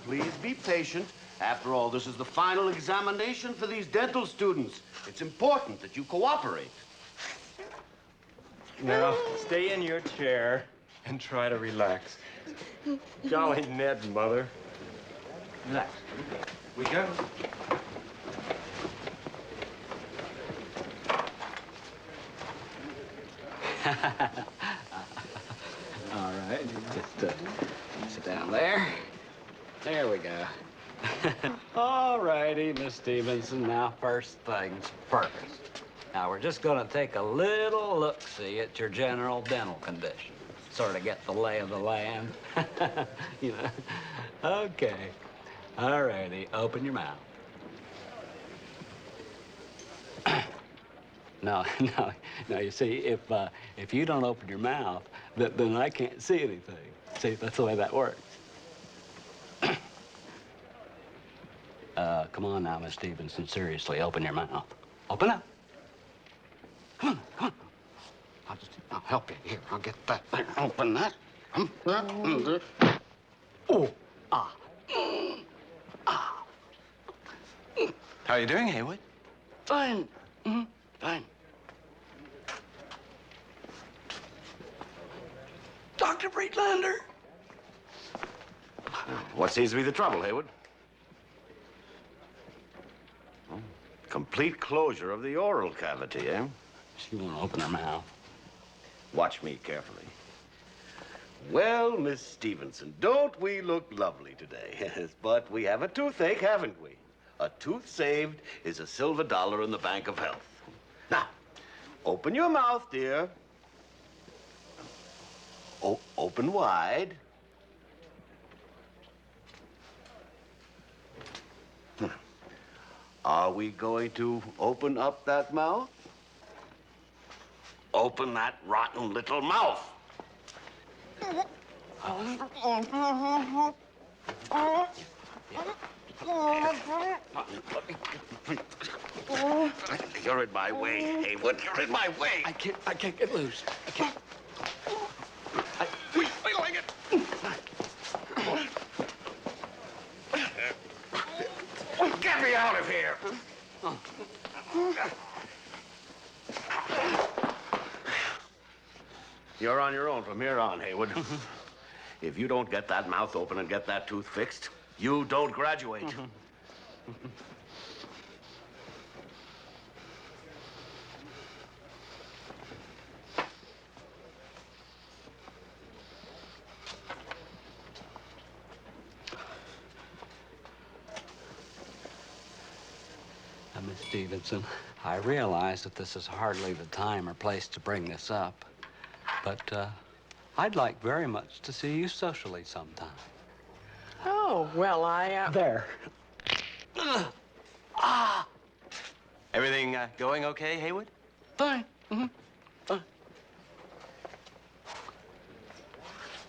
please be patient. After all, this is the final examination for these dental students. It's important that you cooperate. Now, stay in your chair and try to relax. Golly, Ned, Mother. Relax. We go. All right, just sit down there. There we go. All righty, Miss Stevenson. Now, first things first. Now, we're just going to take a little look-see at your general dental condition. Sort of get the lay of the land. You know? Okay. All righty, open your mouth. No, you see, if you don't open your mouth, then I can't see anything. See, that's the way that works. Come on now, Miss Stevenson, seriously, open your mouth. Open up. Come on. I'll help you. Here, I'll get that thing. Open that. Oh, ah. Ah. How are you doing, Haywood? Fine. Fine. Dr. Friedlander. What seems to be the trouble, Haywood? Complete closure of the oral cavity, eh? She won't open her mouth. Watch me carefully. Well, Miss Stevenson, don't we look lovely today? Yes, but we have a toothache, haven't we? A tooth saved is a silver dollar in the bank of health. Now, open your mouth, dear. Open wide. Are we going to open up that mouth? Open that rotten little mouth. You're in my way, Haywood. You're in my way. I can't get loose. I can't. Wait like it. Get me out of here. You're on your own from here on, Haywood. If you don't get that mouth open and get that tooth fixed, you don't graduate. Miss Stevenson, I realize that this is hardly the time or place to bring this up, but I'd like very much to see you socially sometime. Oh, well, There. Ah! Everything going okay, Haywood? Fine. Fine.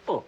Oh.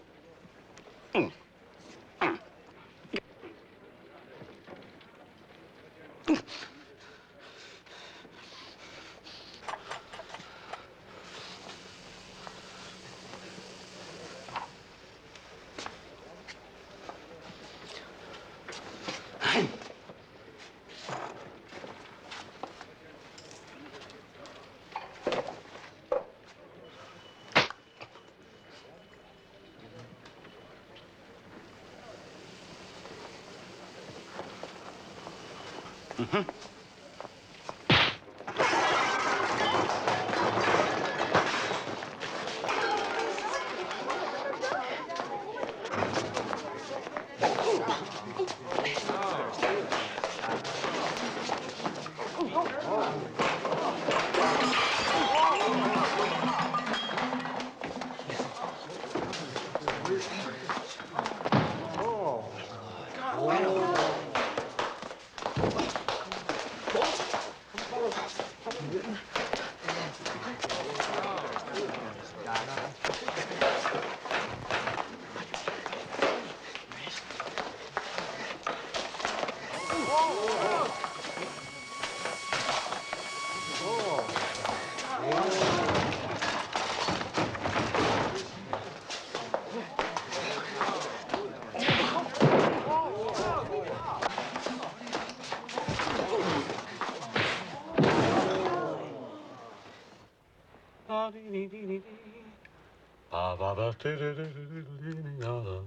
ba ba ba dee dee dee dee dee dee da da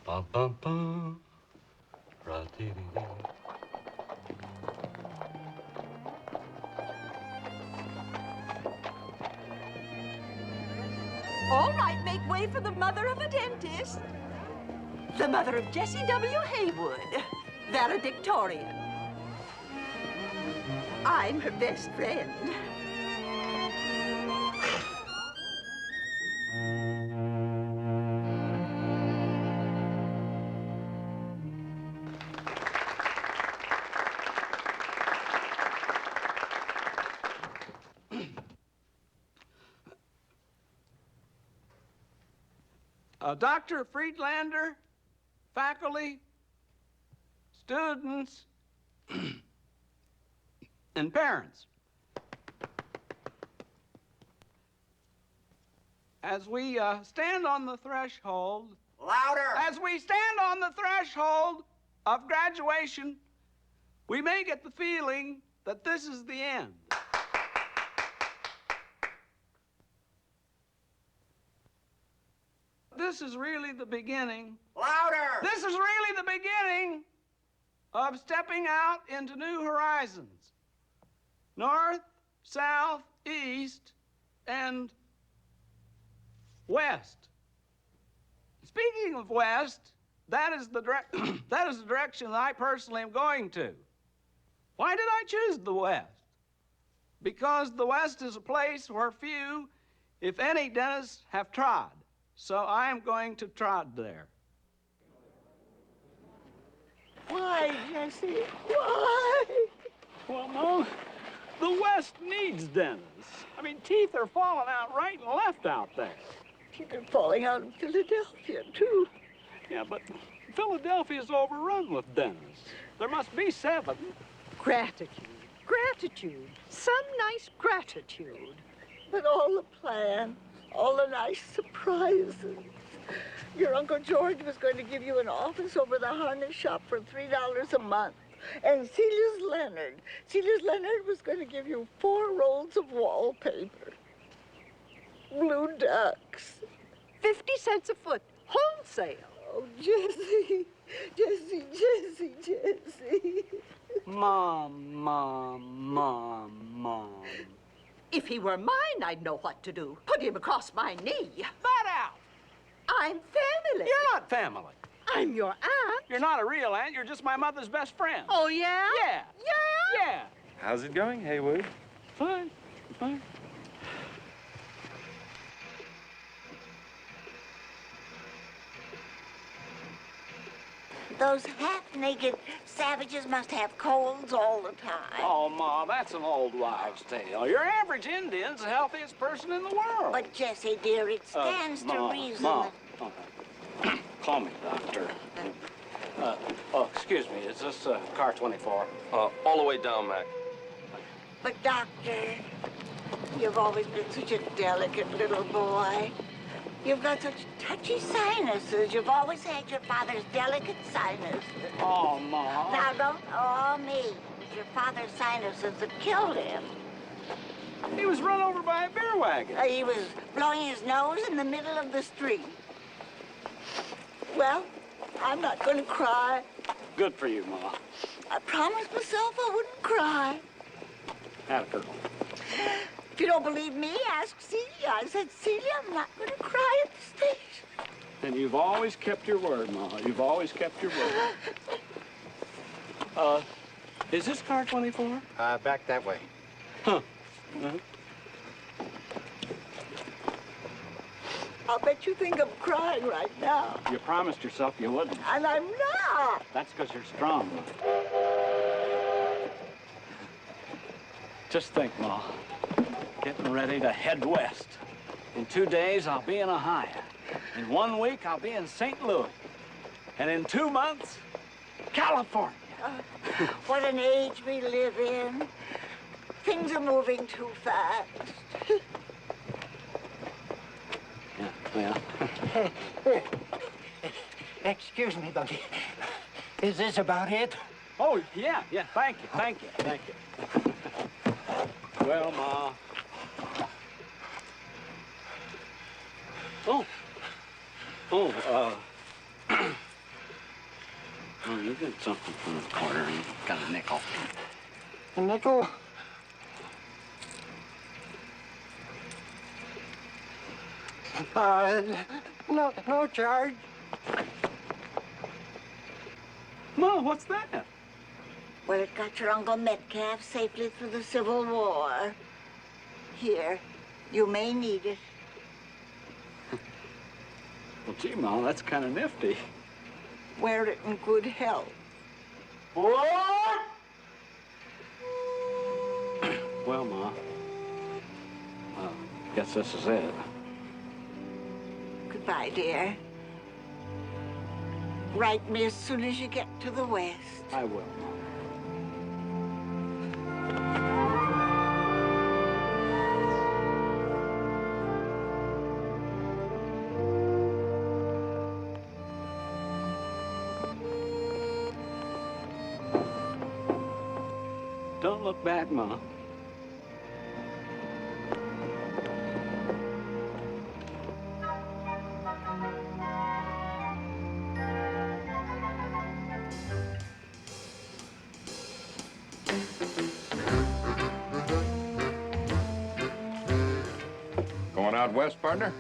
bum bum bum ra dee dee dee. All right, make way for the mother of a dentist. The mother of Jessie W. Haywood, valedictorian. I'm her best friend. Dr. Friedlander, faculty, students, and parents. As we stand on the threshold... Louder! As we stand on the threshold of graduation, we may get the feeling that this is the end. This is really the beginning. Louder! This is really the beginning of stepping out into new horizons. North, south, east, and west. Speaking of west, that is the direction that I personally am going to. Why did I choose the west? Because the west is a place where few, if any, dentists have trod. So I am going to trod there. Why, Jessie? Why? Well, Mom, the West needs dentists. I mean, teeth are falling out right and left out there. They're falling out in Philadelphia, too. Yeah, but Philadelphia's overrun with dentists. There must be 7. Gratitude. Gratitude. Some nice gratitude. But all the plans, all the nice surprises. Your Uncle George was going to give you an office over the harness shop for $3 a month. And Celia's Leonard was going to give you 4 rolls of wallpaper. Blue ducks. 50 cents a foot, wholesale. Oh, Jessie, Jessie, Jessie, Jessie. Mom. If he were mine, I'd know what to do. Put him across my knee. That out. I'm family. You're not family. I'm your aunt. You're not a real aunt. You're just my mother's best friend. Oh, yeah? Yeah. Yeah? Yeah. How's it going, Haywood? Fine. Those half-naked savages must have colds all the time. Oh, Ma, that's an old wives' tale. Your average Indian's the healthiest person in the world. But, Jessie, dear, it stands to reason Ma. that... Call me, Doctor. Excuse me, is this car 24? All the way down, Mac. But, Doctor, you've always been such a delicate little boy. You've got such touchy sinuses. You've always had your father's delicate sinuses. Oh, Ma. Now, don't awe me. It was your father's sinuses that killed him. He was run over by a beer wagon. He was blowing his nose in the middle of the street. Well, I'm not going to cry. Good for you, Ma. I promised myself I wouldn't cry. Have a girl. If you don't believe me, ask Celia. I said, Celia, I'm not going to cry at the station. And you've always kept your word, Ma. You've always kept your word. Is this car 24? Back that way. Huh. I'll bet you think I'm crying right now. You promised yourself you wouldn't. And I'm not. That's because you're strong, Ma. Just think, Ma. Getting ready to head west. In 2 days, I'll be in Ohio. In 1 week, I'll be in St. Louis. And in 2 months, California. What an age we live in. Things are moving too fast. Yeah. Excuse me, Bunky. Is this about it? Oh, yeah. Thank you. Well, Ma, Oh. Oh, oh, you got something from the corner and got a nickel. A nickel? No charge. Ma, what's that? Well, it got your Uncle Metcalf safely through the Civil War. Here, you may need it. Well, gee, Ma, that's kind of nifty. Wear it in good health. What? Well, Ma, guess this is it. Goodbye, dear. Write me as soon as you get to the West. I will, Ma. Don't look back, Ma. Going out west, partner?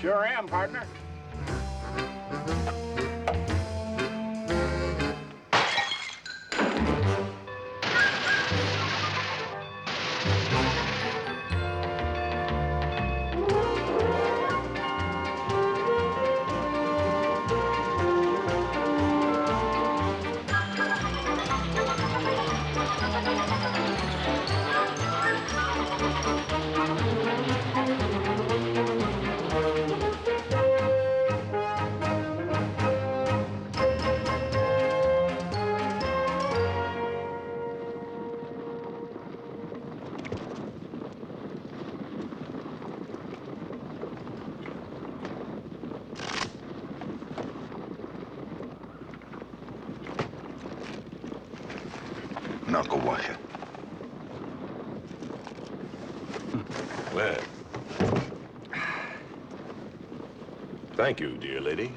Sure am, partner. Knuckle washer. Well, thank you, dear lady.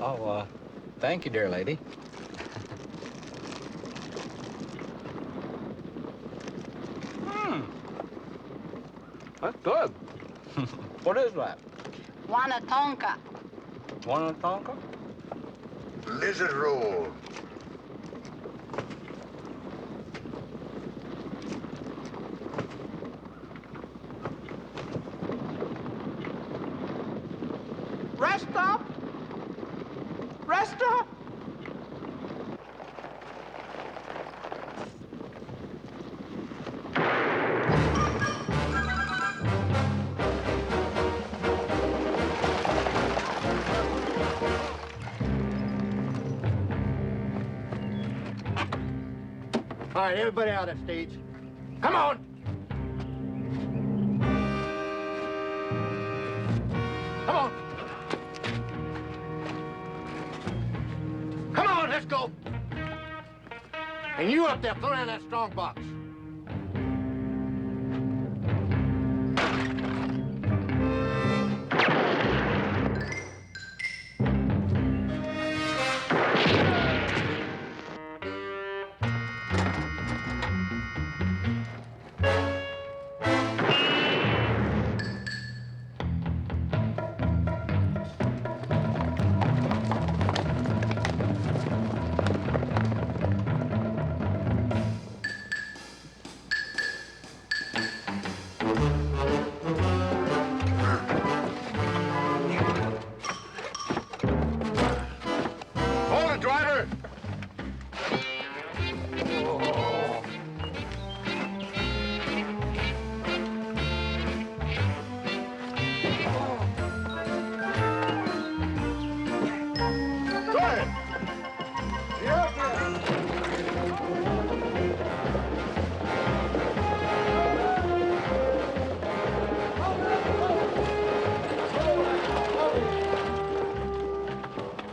Oh, thank you, dear lady. That's good. What is that? Wanatonka. Wanatonka? Lizard roll. Rest stop? Rest stop? All right, everybody out of stage. Come on! Come on! Come on, let's go! And you up there, throw down that strong box.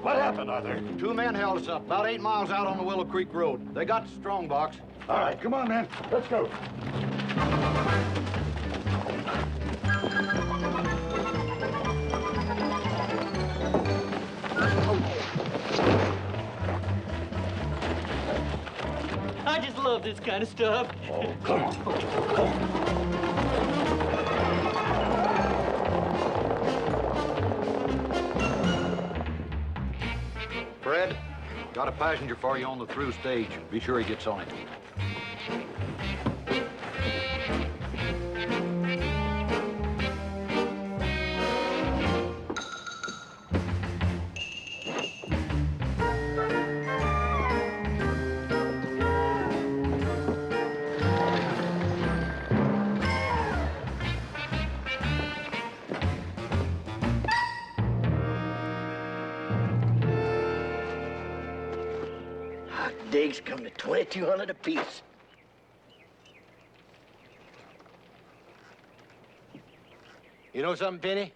What happened, Arthur? Two men held us up about 8 miles out on the Willow Creek Road. They got the strong box. All right, come on, man. Let's go. just love this kind of stuff. Oh, come on. Come on. Fred, got a passenger for you on the through stage. Be sure he gets on it. Digs come to $2,200 apiece. You know something, Penny?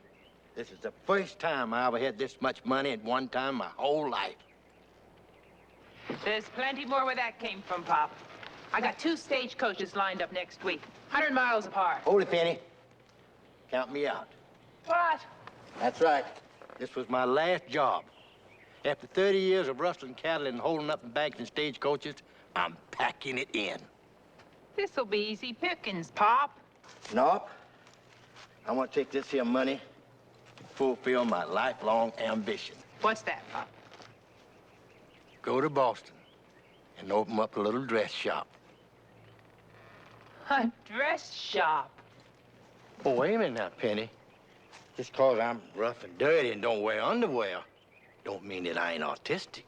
This is the first time I ever had this much money at one time my whole life. There's plenty more where that came from, Pop. I got 2 stagecoaches lined up next week, 100 miles apart. Hold it, Penny. Count me out. What? That's right. This was my last job. After 30 years of rustling cattle and holding up in banks and stagecoaches, I'm packing it in. This'll be easy pickings, Pop. Nope. I want to take this here money to fulfill my lifelong ambition. What's that, Pop? Go to Boston and open up a little dress shop. A dress shop. Oh, wait a minute now, Penny. Just 'cause I'm rough and dirty and don't wear underwear don't mean that I ain't artistic.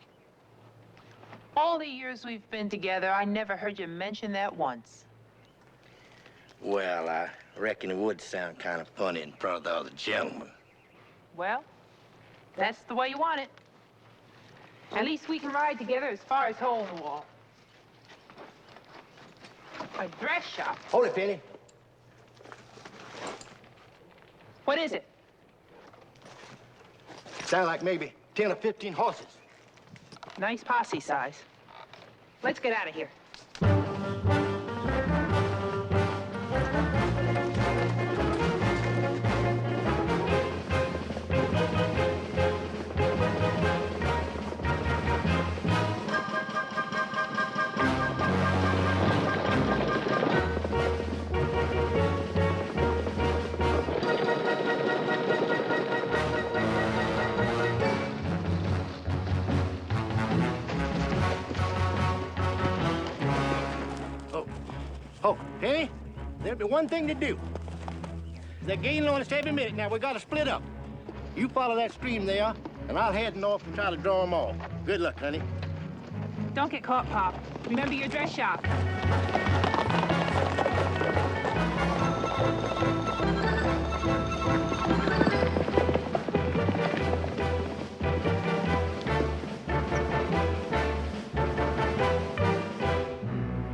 All the years we've been together, I never heard you mention that once. Well, I reckon it would sound kind of funny in front of the other gentlemen. Well, that's the way you want it. At least we can ride together as far as hole in the wall. A dress shop. Hold it, Penny. What is it? Sound like maybe 10 or 15 horses. Nice posse size. Let's get out of here. Oh, Penny, there'll be one thing to do. They're gaining on us every minute. Now, we got to split up. You follow that stream there, and I'll head north and try to draw them off. Good luck, honey. Don't get caught, Pop. Remember your dress shop.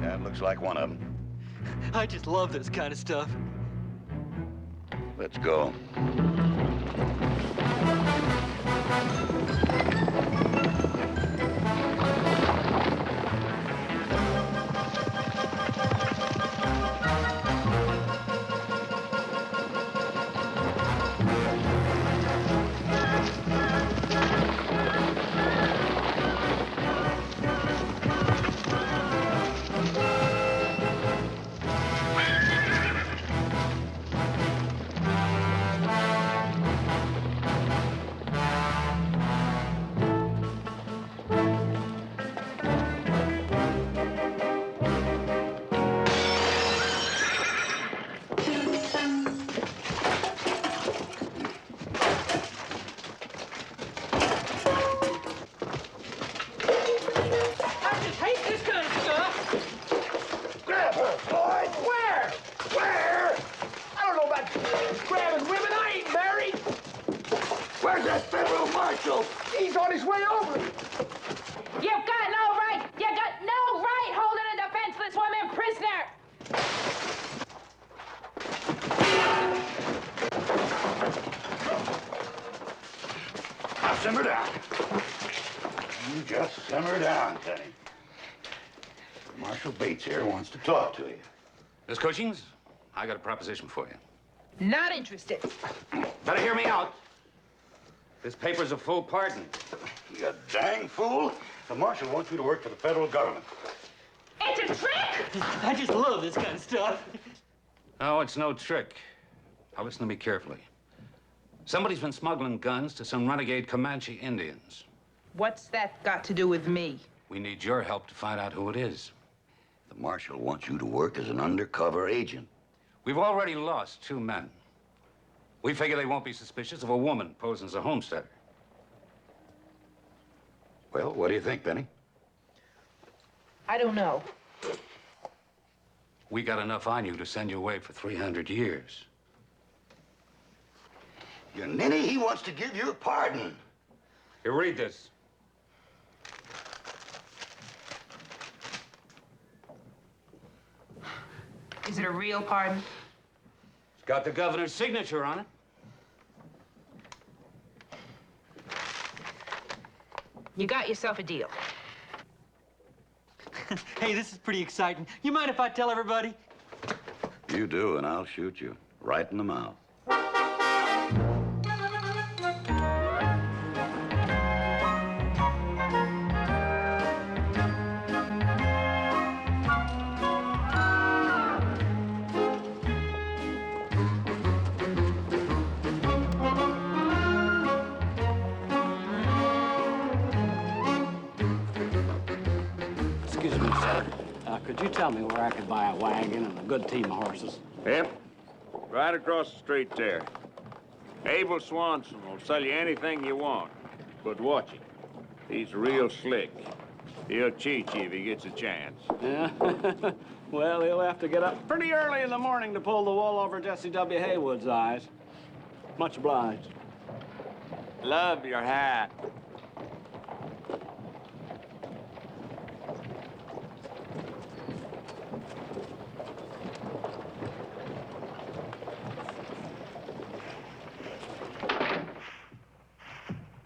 That looks like one of them. I just love this kind of stuff. Let's go. He's on his way over. You've got no right! You got no right holding a defenseless woman prisoner! Now, simmer down. You just simmer down, Tenny. Marshal Bates here wants to talk to you. Miss Cushings, I got a proposition for you. Not interested. Better hear me out. This paper's a full pardon. You dang fool. The marshal wants you to work for the federal government. It's a trick? I just love this kind of stuff. No, it's no trick. Now listen to me carefully. Somebody's been smuggling guns to some renegade Comanche Indians. What's that got to do with me? We need your help to find out who it is. The marshal wants you to work as an undercover agent. We've already lost 2 men. We figure they won't be suspicious of a woman posing as a homesteader. Well, what do you think, Benny? I don't know. We got enough on you to send you away for 300 years. Your ninny, he wants to give you a pardon. Here, read this. Is it a real pardon? It's got the governor's signature on it. You got yourself a deal. Hey, this is pretty exciting. You mind if I tell everybody? You do, and I'll shoot you right in the mouth. Excuse me, sir. Could you tell me where I could buy a wagon and a good team of horses? Yep. Right across the street there. Abel Swanson will sell you anything you want. But watch him. He's real slick. He'll cheat you if he gets a chance. Yeah? Well, he'll have to get up pretty early in the morning to pull the wool over Jesse W. Haywood's eyes. Much obliged. Love your hat.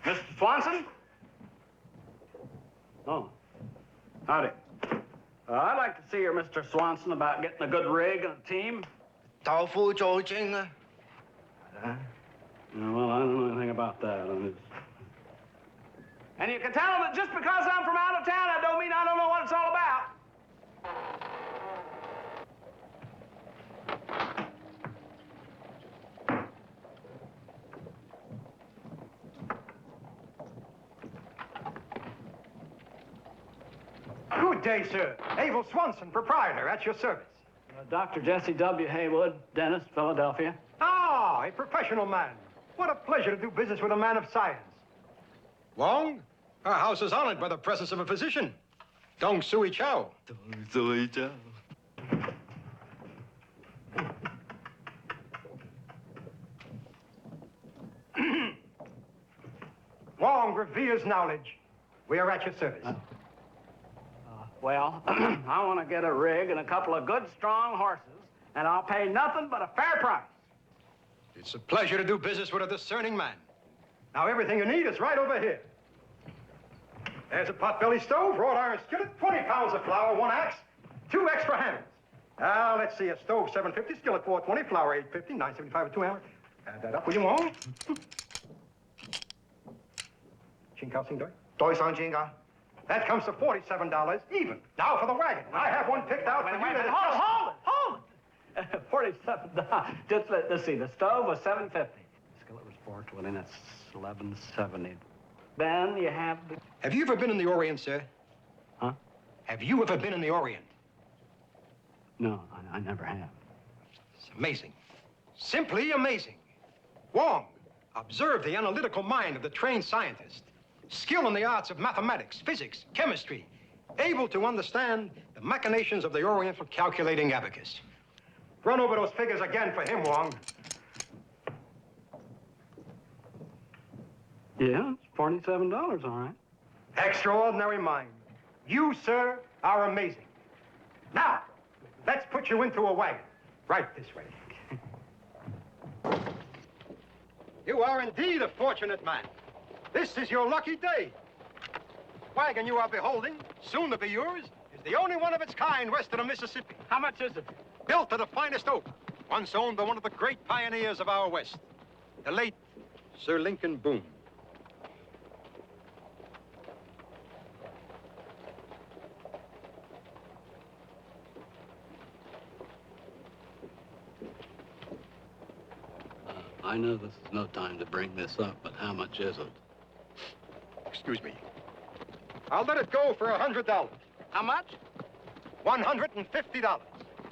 Mr. Swanson? Oh. Howdy. I'd like to see your Mr. Swanson about getting a good rig and a team. Well, I don't know anything about that. And you can tell them that just because I'm from out of town, that don't mean I don't know what it's all about. Good day, sir. Abel Swanson, proprietor, at your service. Dr. Jesse W. Haywood, dentist, Philadelphia. Ah, a professional man. What a pleasure to do business with a man of science. Wong, our house is honored by the presence of a physician. Dong Sui Chow. Wong reveres knowledge. We are at your service. Well, I want to get a rig and a couple of good, strong horses, and I'll pay nothing but a fair price. It's a pleasure to do business with a discerning man. Now, everything you need is right over here. There's a potbelly stove, wrought iron skillet, 20 pounds of flour, 1 axe, 2 extra hammers. Now, let's see, a stove, $7.50, skillet, $4.20, flour, $8.50, $9.75 with 2 hammers. Add that up, will you, Wong? That comes to $47 even. Now for the wagon. I have one picked out for you. Hold it. $47. Just let's see. The stove was $7.50. Skillet was $4.20. That's $11.70. Then you have the... Have you ever been in the Orient, sir? Huh? Have you ever been in the Orient? No, I never have. It's amazing. Simply amazing. Wong, observe the analytical mind of the trained scientist. Skill in the arts of mathematics, physics, chemistry, able to understand the machinations of the Oriental calculating abacus. Run over those figures again for him, Wong. Yeah, it's $47, all right. Extraordinary mind. You, sir, are amazing. Now, let's put you into a wagon. Right this way. You are indeed a fortunate man. This is your lucky day. The wagon you are beholding, soon to be yours, is the only one of its kind west of the Mississippi. How much is it? Built of the finest oak, once owned by one of the great pioneers of our West, the late Sir Lincoln Boone. I know this is no time to bring this up, but how much is it? Excuse me. I'll let it go for $100. How much? $150.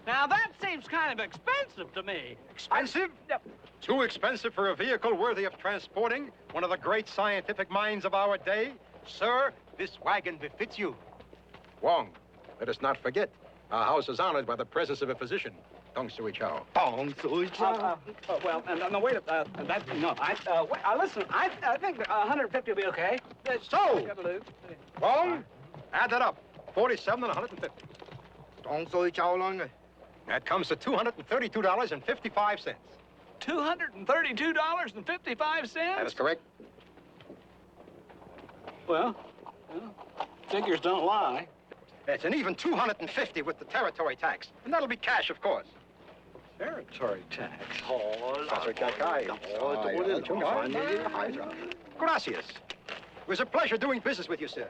Now, that seems kind of expensive to me. Expensive? Too expensive for a vehicle worthy of transporting one of the great scientific minds of our day? Sir, this wagon befits you. Wong, let us not forget, our house is honored by the presence of a physician. Dong Sui Chao. Dong Sui Chao. Well, no, wait a listen, I think 150 will be okay. So, Wong, add that up. 47 and 150. Dong Sui Chao long. That comes to $232.55. $232.55? That is correct. Well, figures don't lie. It's an even $250 with the territory tax. And that'll be cash, of course. Territory tax. Gracias. It was a pleasure doing business with you, sir.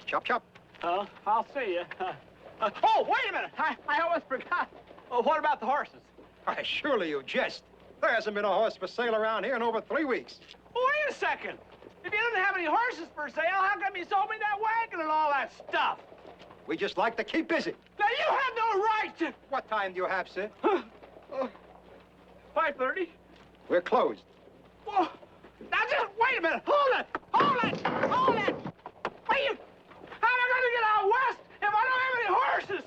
Chop, chop. I'll see you. Oh, wait a minute. I almost forgot. Oh, what about the horses? Why, surely you jest. There hasn't been a horse for sale around here in over 3 weeks. Wait a second. If you didn't have any horses for sale, how come you sold me that wagon and all that stuff? We just like to keep busy. Now, you have no right to... What time do you have, sir? 5:30. We're closed. Whoa. Now, just wait a minute. Hold it. Hold it. Hold it. Wait. How am I going to get out west if I don't have any horses?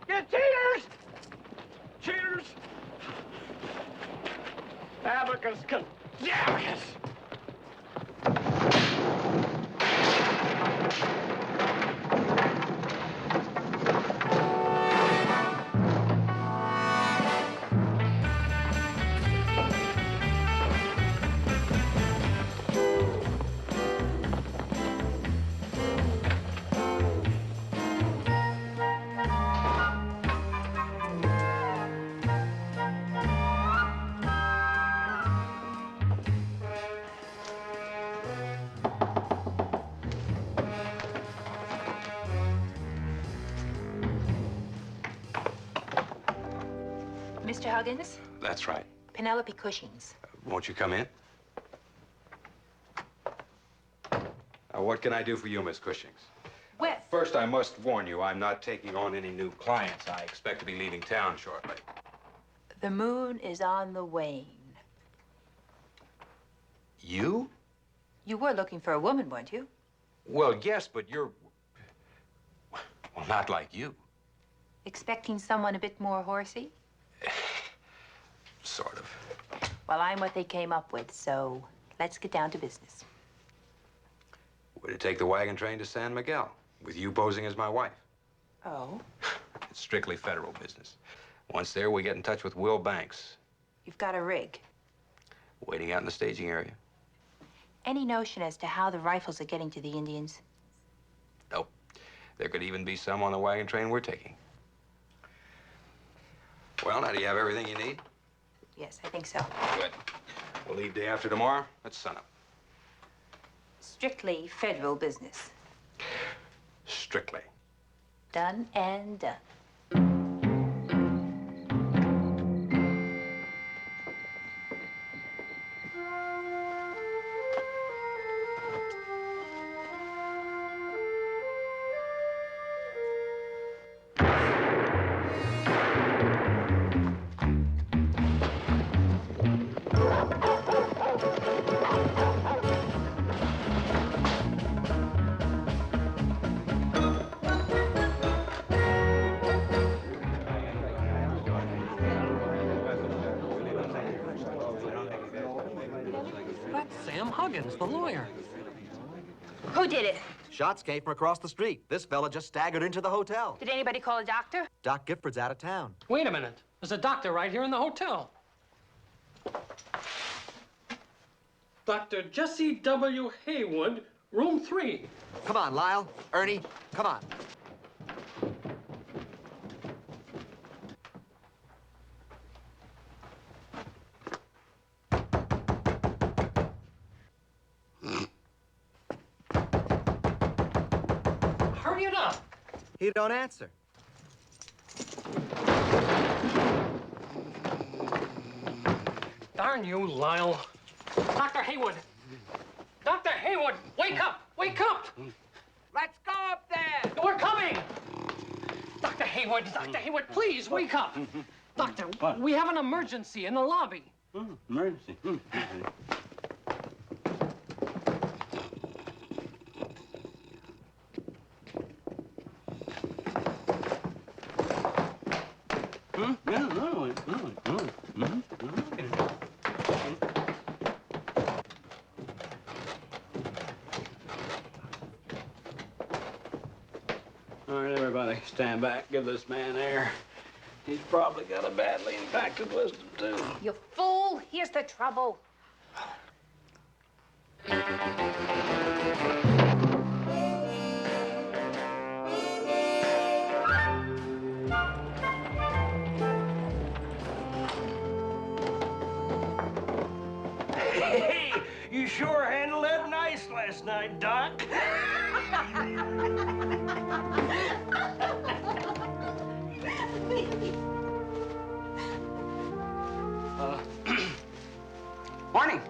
You cheaters. Cheaters. Abacus. Abacus. Mr. Huggins? That's right. Penelope Cushing's. Won't you come in? What can I do for you, Miss Cushings? Well, First, I must warn you, I'm not taking on any new clients. I expect to be leaving town shortly. the moon is on the wane. You? You were looking for a woman, weren't you? Well, yes, but you're... Well, not like you. Expecting someone a bit more horsey? Sort of. Well, I'm what they came up with, so let's get down to business. We're to take the wagon train to San Miguel, with you posing as my wife. Oh? It's strictly federal business. Once there, we get in touch with Will Banks. You've got a rig. Waiting out in the staging area. Any notion as to how the rifles are getting to the Indians? Nope. There could even be some on the wagon train we're taking. Well, now, do you have everything you need? Yes, I think so. Good. We'll leave day after tomorrow at sunup. Strictly federal business. Strictly. Done and done. Sam Huggins, the lawyer. Who did it? Shots came from across the street. This fella just staggered into the hotel. Did anybody call a doctor? Doc Gifford's out of town. Wait a minute. There's a doctor right here in the hotel. Dr. Jesse W. Haywood, room 3. Come on, Lyle. Ernie, come on. Hurry it up. He don't answer. Darn you, Lyle. Dr. Haywood! Dr. Haywood, wake up! Wake up! Let's go up there! We're coming! Dr. Haywood, please, wake up! Doctor, What? we have an emergency in the lobby. Emergency. All right, everybody, stand back. Give this man air. He's probably got a badly impacted wisdom, too. You fool! Here's the trouble. Hey, you sure handled that nice last night, Doc. Morning.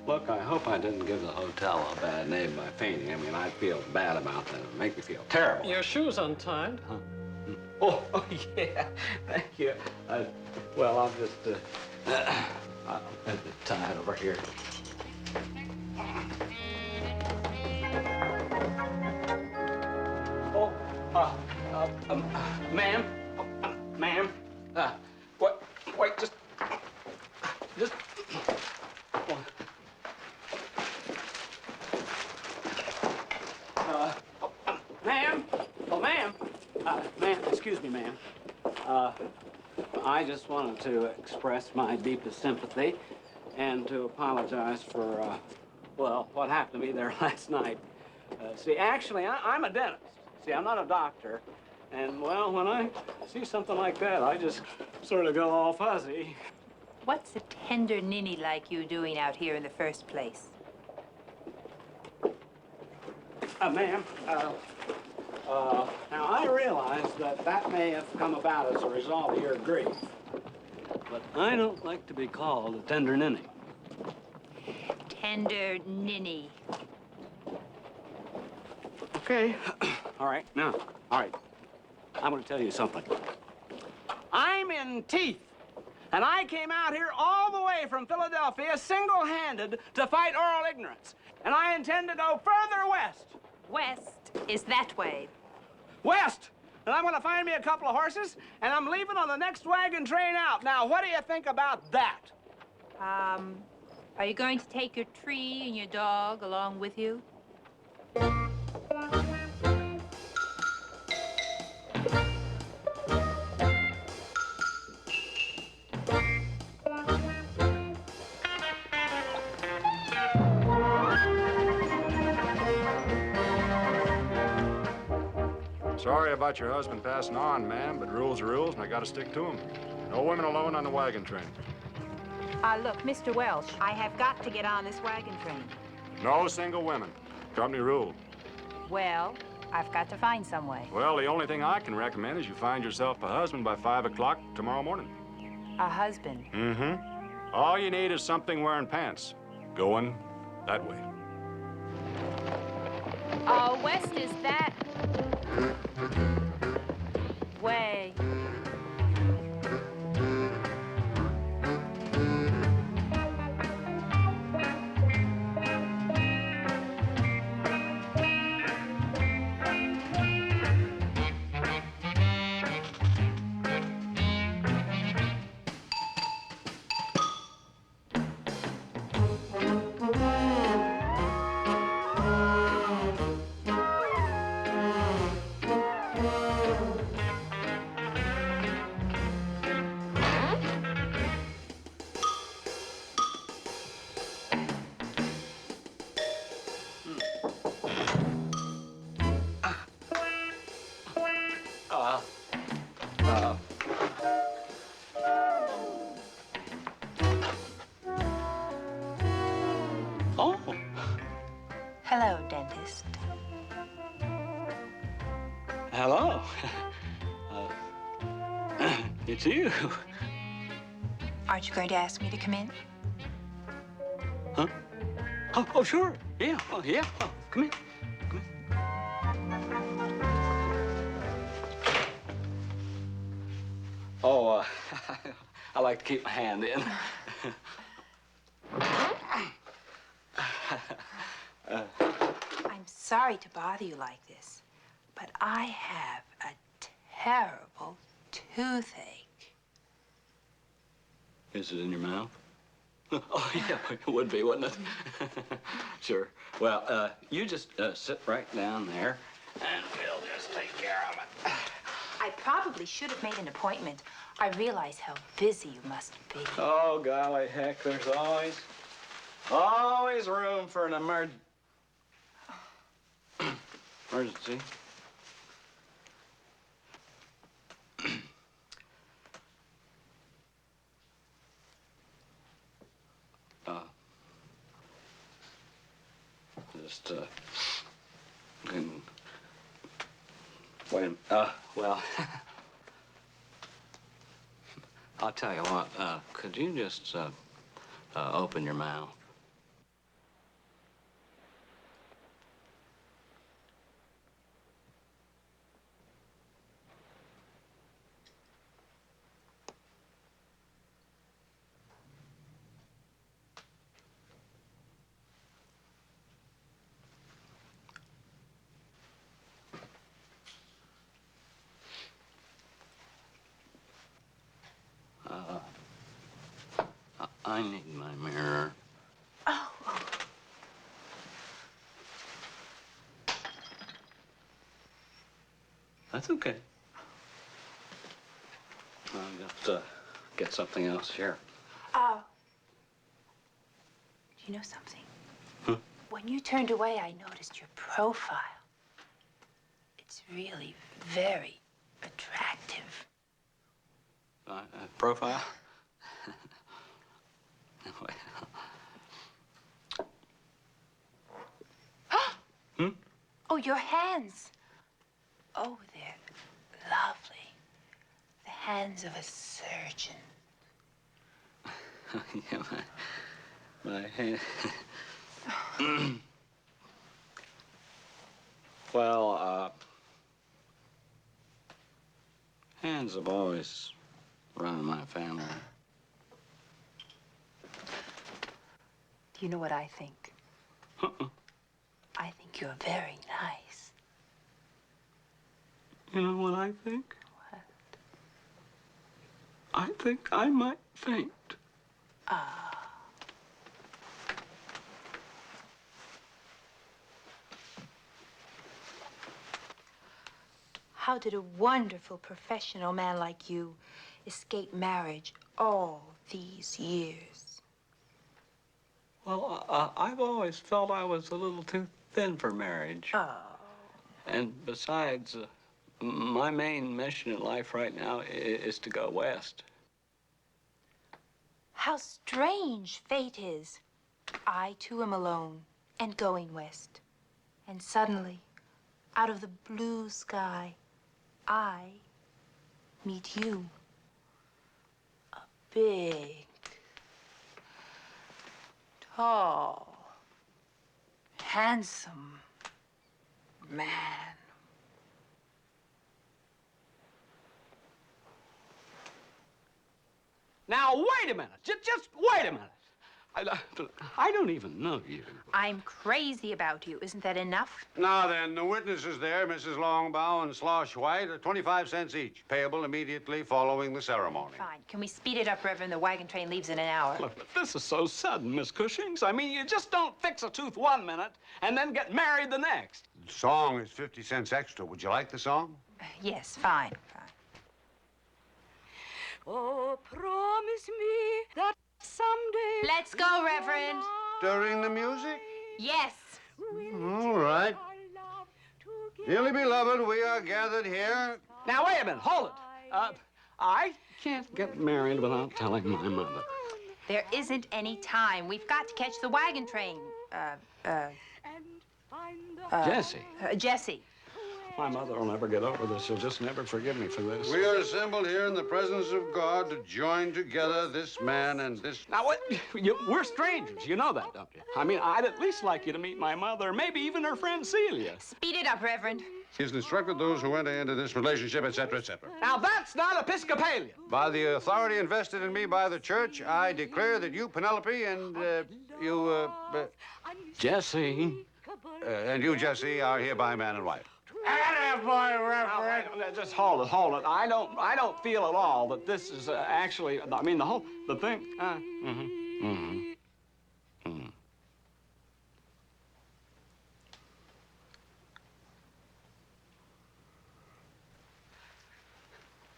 Look, I hope I didn't give the hotel a bad name by fainting. I mean, I feel bad about that. It would make me feel terrible. Your shoe's untied. Huh? Oh, yeah. Thank you. Well, I'll just, I'll tie it over here. Oh, ma'am, ma'am, what, wait, just, ma'am, ma'am, excuse me, ma'am. I just wanted to express my deepest sympathy and to apologize for, well, what happened to me there last night. See, actually, I'm a dentist. See, I'm not a doctor. And, well, when I see something like that, I just sort of go all fuzzy. What's a tender ninny like you doing out here in the first place? Ma'am, now I realize that may have come about as a result of your grief. But I don't like to be called a tender ninny. Tender ninny. Okay. All right, now, all right. I'm going to tell you something. I'm in teeth, and I came out here all the way from Philadelphia single-handed to fight oral ignorance. And I intend to go further west. West is that way. West! And I'm going to find me a couple of horses, and I'm leaving on the next wagon train out. Now, what do you think about that? Are you going to take your tree and your dog along with you? Sorry about your husband passing on, ma'am, but rules are rules, and I gotta stick to them. No women alone on the wagon train. Look, Mr. Welsh, I have got to get on this wagon train. No single women. Company rule. Well, I've got to find some way. Well, the only thing I can recommend is you find yourself a husband by 5 o'clock tomorrow morning. A husband? Mm-hmm. All you need is something wearing pants. Going that way. West is that way. It's you. Aren't you going to ask me to come in? Huh? Oh, sure. Yeah. Oh, yeah. Oh, come in. Come in. Oh, I like to keep my hand in. I'm sorry to bother you like this, but I have a terrible toothache. Is it in your mouth? Oh, yeah, it would be, wouldn't it? Sure. Well, you just sit right down there, and we'll just take care of it. I probably should have made an appointment. I realize how busy you must be. Oh, golly heck, there's always room for an emergency. Just, wait a minute. Well, I'll tell you what, could you just, open your mouth? I need my mirror. Oh. That's okay. I'll just get something else here. Do you know something? Huh? When you turned away, I noticed your profile. It's really very attractive. Profile? Oh, your hands. Oh, they're lovely. The hands of a surgeon. Yeah, my hand. Well, hands have always run in my family. Do you know what I think? I think you're very nice. You know what I think? What? I think I might faint. How did a wonderful professional man like you escape marriage all these years? Well, I've always felt I was a little too thin for marriage. Oh. And besides, my main mission in life right now is to go west. How strange fate is. I, too, am alone and going west. And suddenly, out of the blue sky, I meet you. A big, tall, handsome man. Now, wait a minute. Just wait a minute. I don't even know you. I'm crazy about you. Isn't that enough? Now then, the witnesses there, Mrs. Longbow and Slosh White, are 25 cents each, payable immediately following the ceremony. Fine. Can we speed it up, Reverend? The wagon train leaves in an hour. Look, but this is so sudden, Miss Cushings. I mean, you just don't fix a tooth 1 minute and then get married the next. The song is 50 cents extra. Would you like the song? Yes, fine. Oh, promise me that someday... Let's go, Reverend. During the music? Yes. All right. Dearly beloved, we are gathered here. Now, wait a minute. Hold it. I can't get married without telling my mother. There isn't any time. We've got to catch the wagon train. Jessie. Jessie. My mother will never get over this. She'll just never forgive me for this. We are assembled here in the presence of God to join together this man and this... Now, what? We're strangers. You know that, don't you? I mean, I'd at least like you to meet my mother, maybe even her friend Celia. Speed it up, Reverend. He has instructed those who enter into this relationship, etc., etc. Now, that's not Episcopalian. By the authority invested in me by the church, I declare that you, Penelope, and Jesse. And you, Jesse, are hereby man and wife. Just hold it. I don't feel at all that this is actually. I mean, the thing.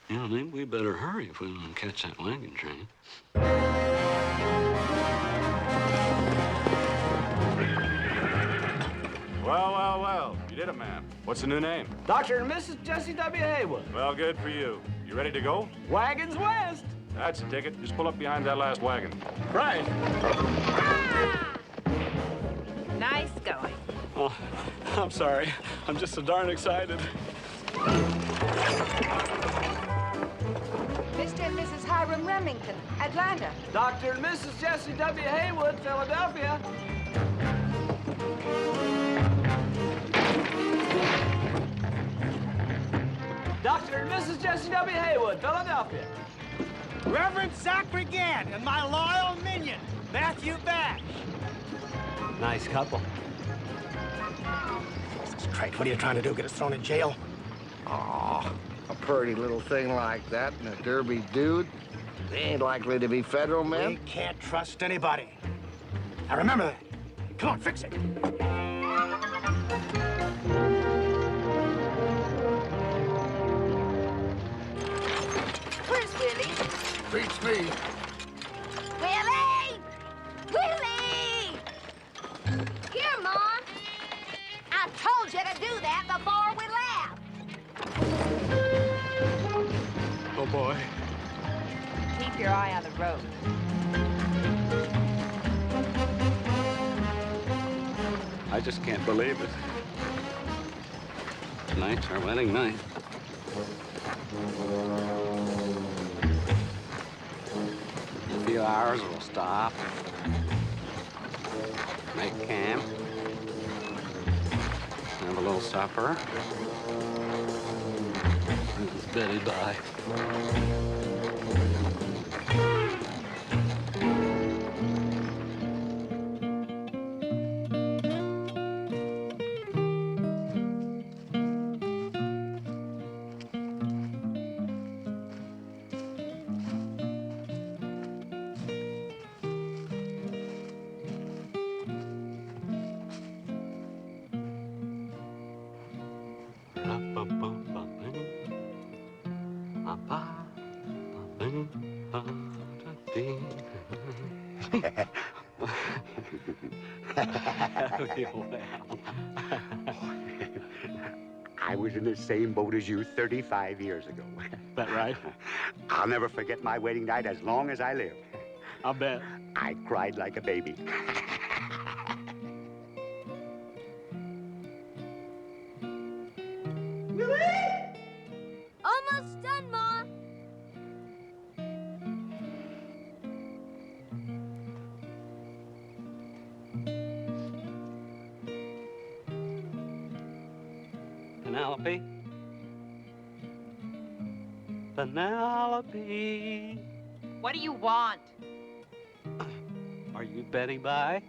Yeah, I think we better hurry if we want to catch that wagon train. Well. You did it, man. What's the new name? Dr. and Mrs. Jesse W. Haywood. Well, good for you. You ready to go? Wagons west. That's the ticket. Just pull up behind that last wagon. Right. Nice going. Oh, I'm sorry. I'm just so darn excited. Mr. and Mrs. Hiram Remington, Atlanta. Dr. and Mrs. Jesse W. Haywood, Philadelphia. Dr. and Mrs. Jesse W. Haywood, Philadelphia. Reverend Zachary Gant and my loyal minion, Matthew Bash. Nice couple. Jesus Christ, what are you trying to do? Get us thrown in jail? Aw, a pretty little thing like that and a derby dude. They ain't likely to be federal men. We can't trust anybody. Now remember that. Come on, fix it. Where's Willie? Beats me. Willie! Willie! Here, Mom. I told you to do that before we left. Oh, boy. Keep your eye on the road. I just can't believe it. Tonight's our wedding night. In a few hours, we'll stop, make camp, have a little supper. This is Betty bye. I was in the same boat as you 35 years ago. That right? I'll never forget my wedding night as long as I live. I'll bet. I cried like a baby. Almost done, Ma. Penelope. Penelope. What do you want? Are you Betty bye?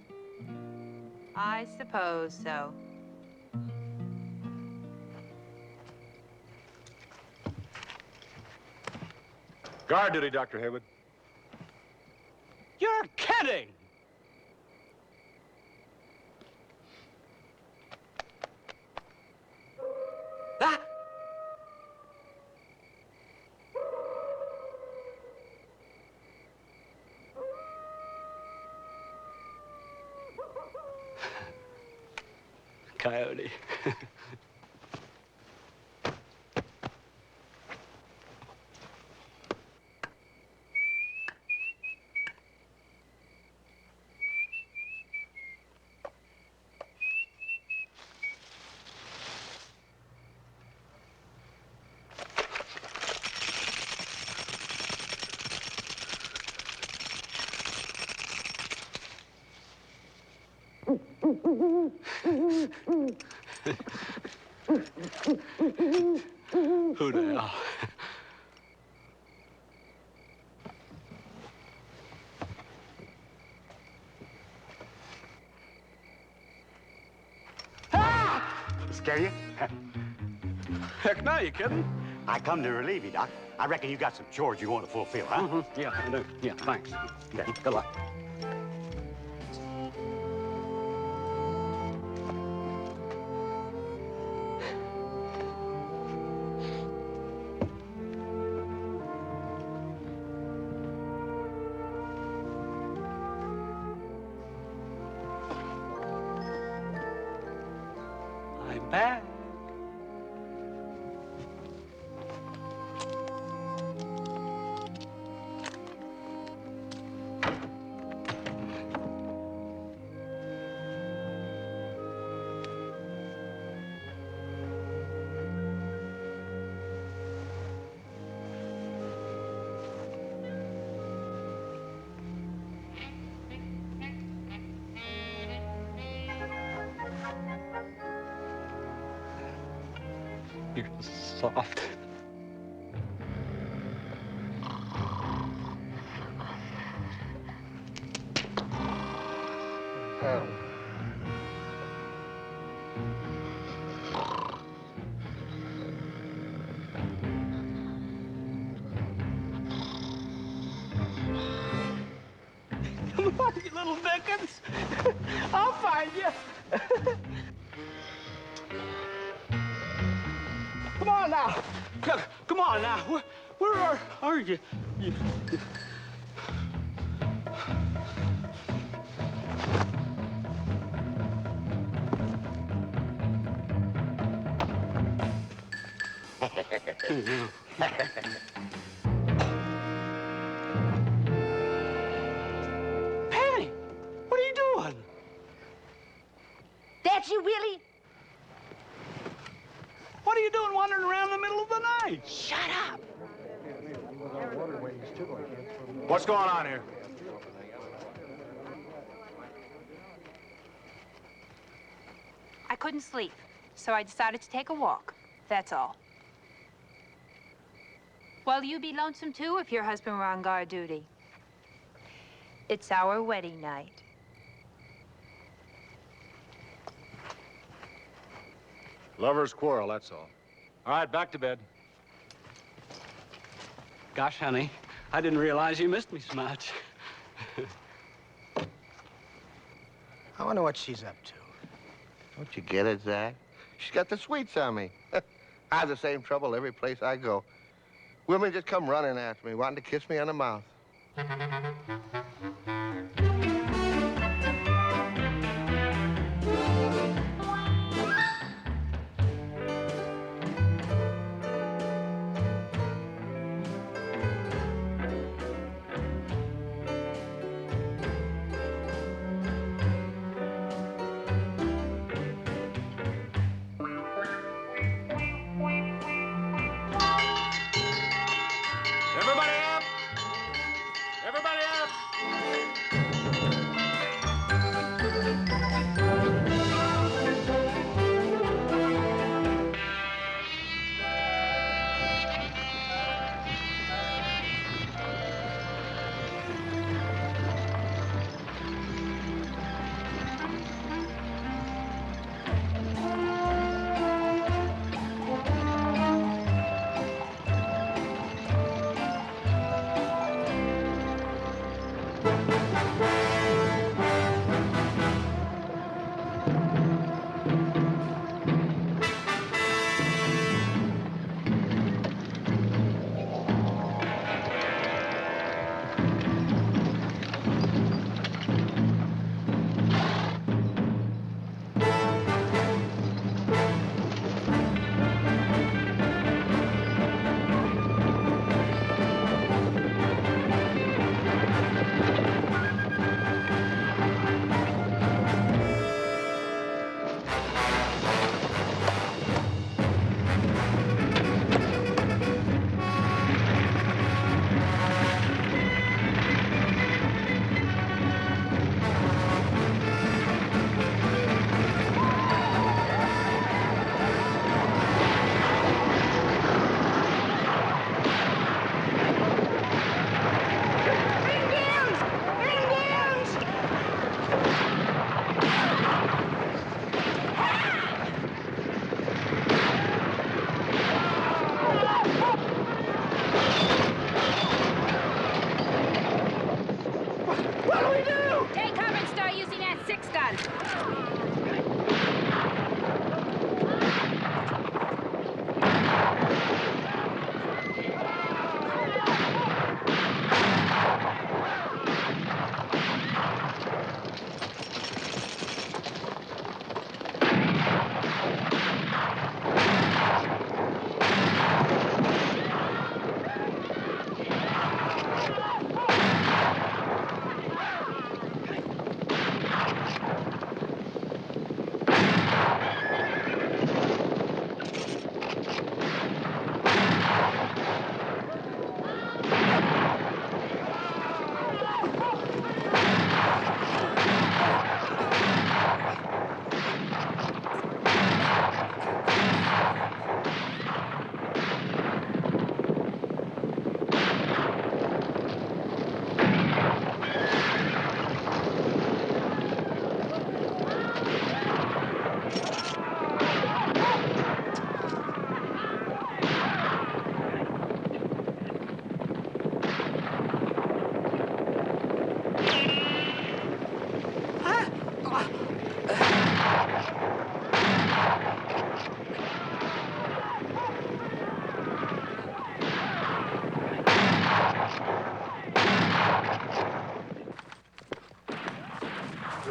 I suppose so. Guard duty, Dr. Haywood. You're kidding! Ah! Coyote. Who the hell? Scare you? Heck no, you kidding? I come to relieve you, Doc. I reckon you got some chores you want to fulfill, huh? Yeah, I do. Yeah, thanks. Okay, good luck. I'm back. You're soft. Come on, you little Dickens. I'll find you. Come on now. Come on now. Where are you? Penny, what are you doing? That you really? What are you doing wandering around in the middle of the night? Shut up. What's going on here? I couldn't sleep, so I decided to take a walk. That's all. Well, you'd be lonesome too if your husband were on guard duty. It's our wedding night. Lovers quarrel, that's all. All right, back to bed. Gosh, honey, I didn't realize you missed me so much. I wonder what she's up to. Don't you get it, Zach? She's got the sweets on me. I have the same trouble every place I go. Women just come running after me, wanting to kiss me on the mouth. Everybody up! Everybody up!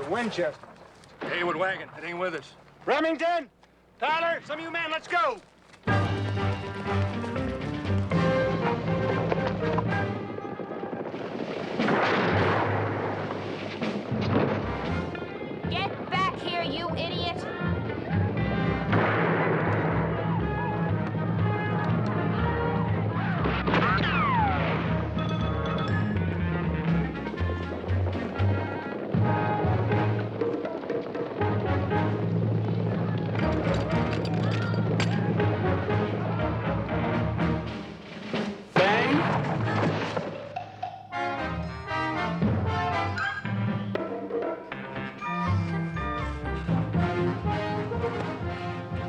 Winchester. Haywood wagon, heading with us. Remington! Tyler, some of you men, let's go! Get back here, you idiot!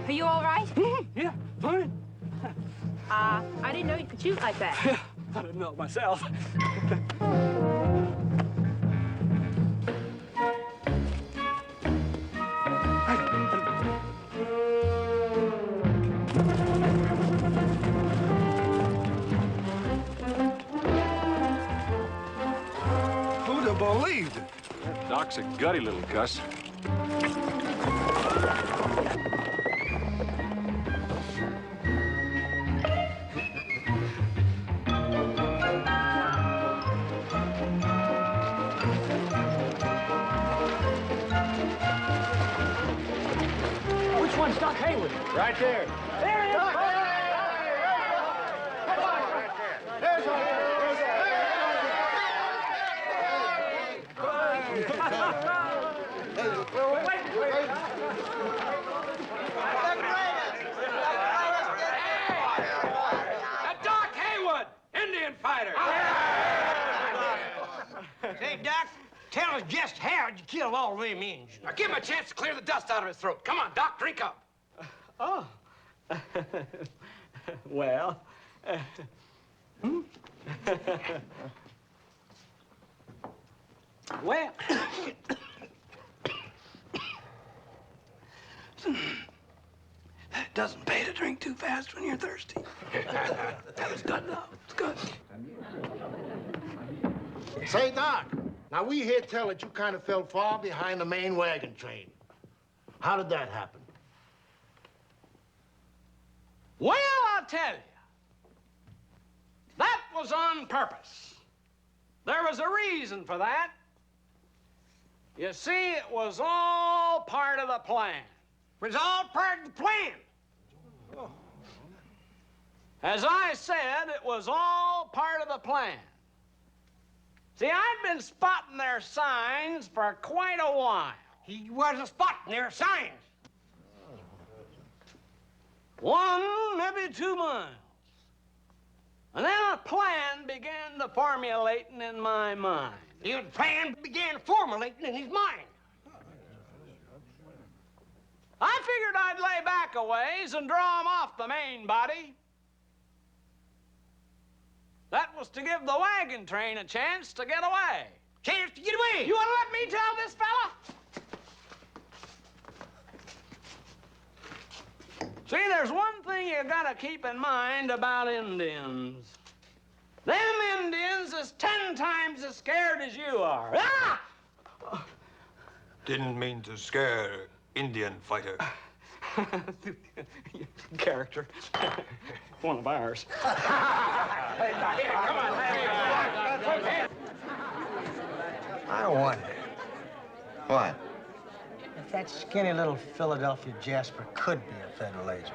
Are you all right? Yeah, fine. I didn't know you could shoot like that. I didn't know it myself. Who'd have believed it? Doc's a gutty little cuss. Which one's Doc Haywood? Right there. There he is! Doc Haywood, Indian fighter. Hey, Doc, tell us just how you killed all them Indians. Now give him a chance to clear the dust out of his throat. Come on, Doc, drink up. Oh. Well. Well. It doesn't pay to drink too fast when you're thirsty. That was good, though. It's good. Say, Doc, now we hear tell that you kind of fell far behind the main wagon train. How did that happen? Well, I'll tell you. That was on purpose. There was a reason for that. You see, it was all part of the plan. It was all part of the plan. As I said, it was all part of the plan. See, I'd been spotting their signs for quite a while. He wasn't spotting their signs. 1, maybe 2 miles. And then a plan began to formulating in my mind. The plan began formulating in his mind. I figured I'd lay back a ways and draw him off the main body. That was to give the wagon train a chance to get away. Chance to get away? You want to let me tell this fella? See, there's one thing you gotta keep in mind about Indians. Them Indians is 10 times as scared as you are. Ah! Didn't mean to scare Indian fighter. Character. One of ours. I wonder. What? If that skinny little Philadelphia Jasper could be a federal agent.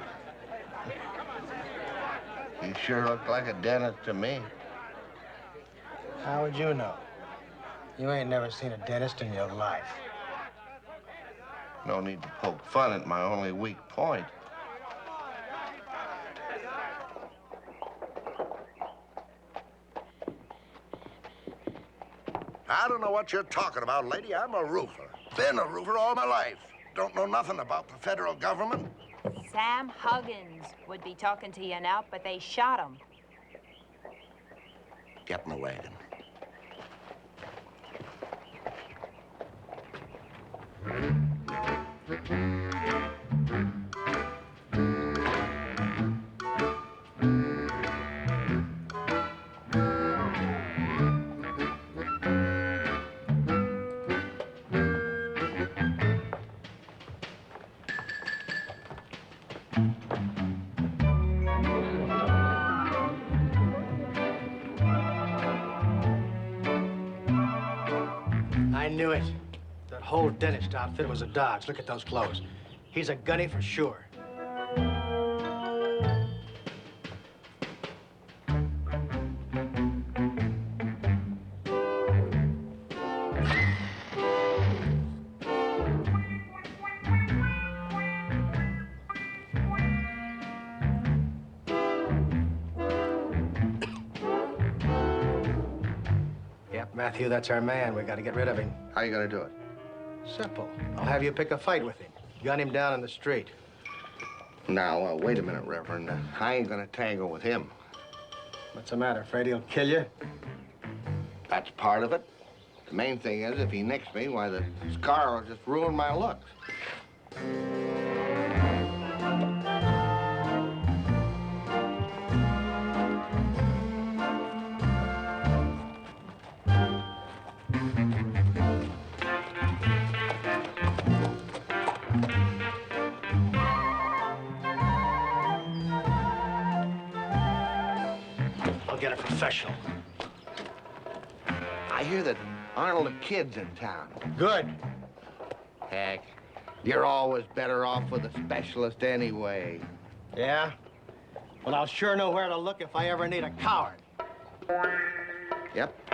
He sure looked like a dentist to me. How would you know? You ain't never seen a dentist in your life. No need to poke fun at my only weak point. I don't know what you're talking about, lady. I'm a roofer. Been a roofer all my life. Don't know nothing about the federal government. Sam Huggins would be talking to you now, but they shot him. Get in the wagon. I knew it. That whole dentist outfit was a dodge. Look at those clothes. He's a gunny for sure. Yep, Matthew, that's our man. We got to get rid of him. How you gonna do it? Simple. I'll have you pick a fight with him. Gun him down in the street. Now, wait a minute, Reverend. I ain't gonna tangle with him. What's the matter? Afraid he'll kill you? That's part of it. The main thing is, if he nicks me, why, the scar will just ruin my looks. I'll get a professional. I hear that Arnold the Kid's in town. Good. Heck, you're always better off with a specialist anyway. Yeah? Well, I'll sure know where to look if I ever need a coward. Yep.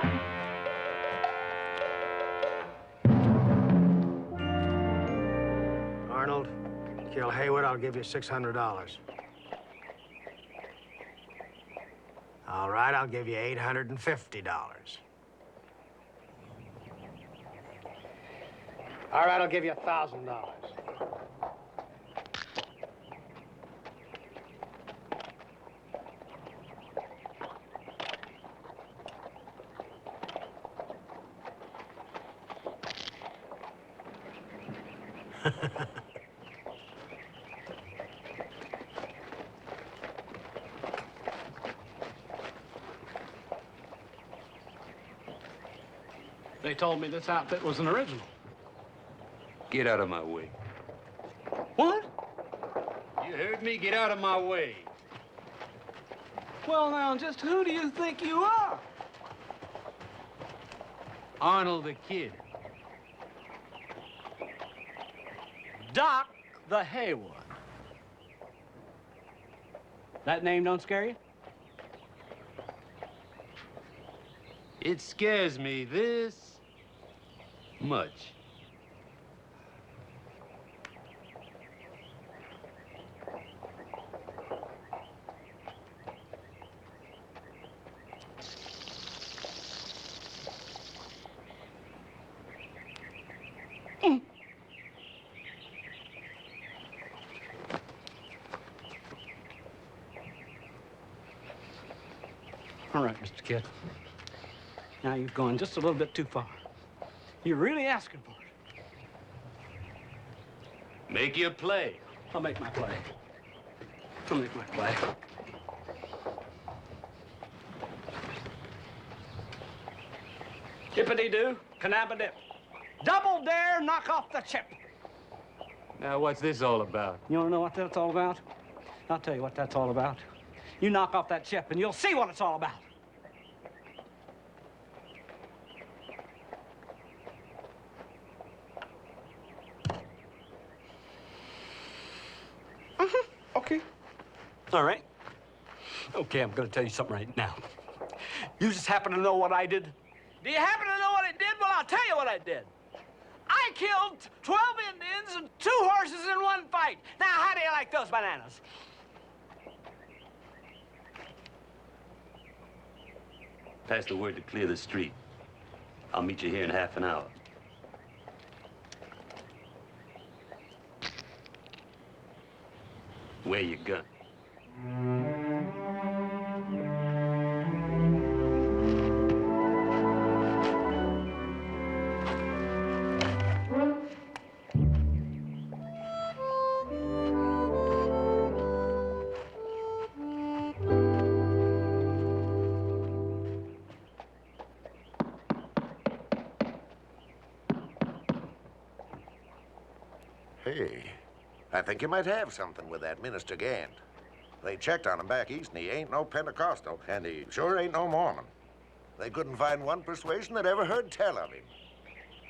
Arnold, kill Haywood, I'll give you $600. All right, I'll give you $850. All right, I'll give you $1,000. They told me this outfit was an original. Get out of my way. What? You heard me. Get out of my way. Well, now, just who do you think you are? Arnold the Kid. Doc the Haywood. That name don't scare you? It scares me this much. All right, Mr. Kid. Now you've gone just a little bit too far. You're really asking for it. Make your play. I'll make my play. I'll make my play. Hippity-doo, canabba-dip. Double dare, knock off the chip. Now, what's this all about? You want to know what that's all about? I'll tell you what that's all about. You knock off that chip and you'll see what it's all about. Okay. All right. Okay, I'm gonna tell you something right now. You just happen to know what I did? Do you happen to know what I did? Well, I'll tell you what I did. I killed 12 Indians and 2 horses in one fight. Now, how do you like those bananas? Pass the word to clear the street. I'll meet you here in half an hour. Wear your gun. Hey, I think you might have something with that Minister Gant. They checked on him back east, and he ain't no Pentecostal, and he sure ain't no Mormon. They couldn't find one persuasion that ever heard tell of him.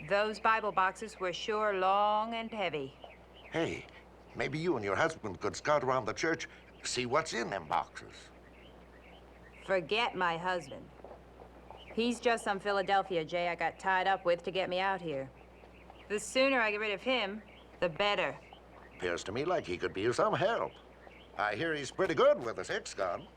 Those Bible boxes were sure long and heavy. Hey, maybe you and your husband could scout around the church, see what's in them boxes. Forget my husband. He's just some Philadelphia Jay I got tied up with to get me out here. The sooner I get rid of him, the better. Appears to me like he could be of some help. I hear he's pretty good with a six-gun.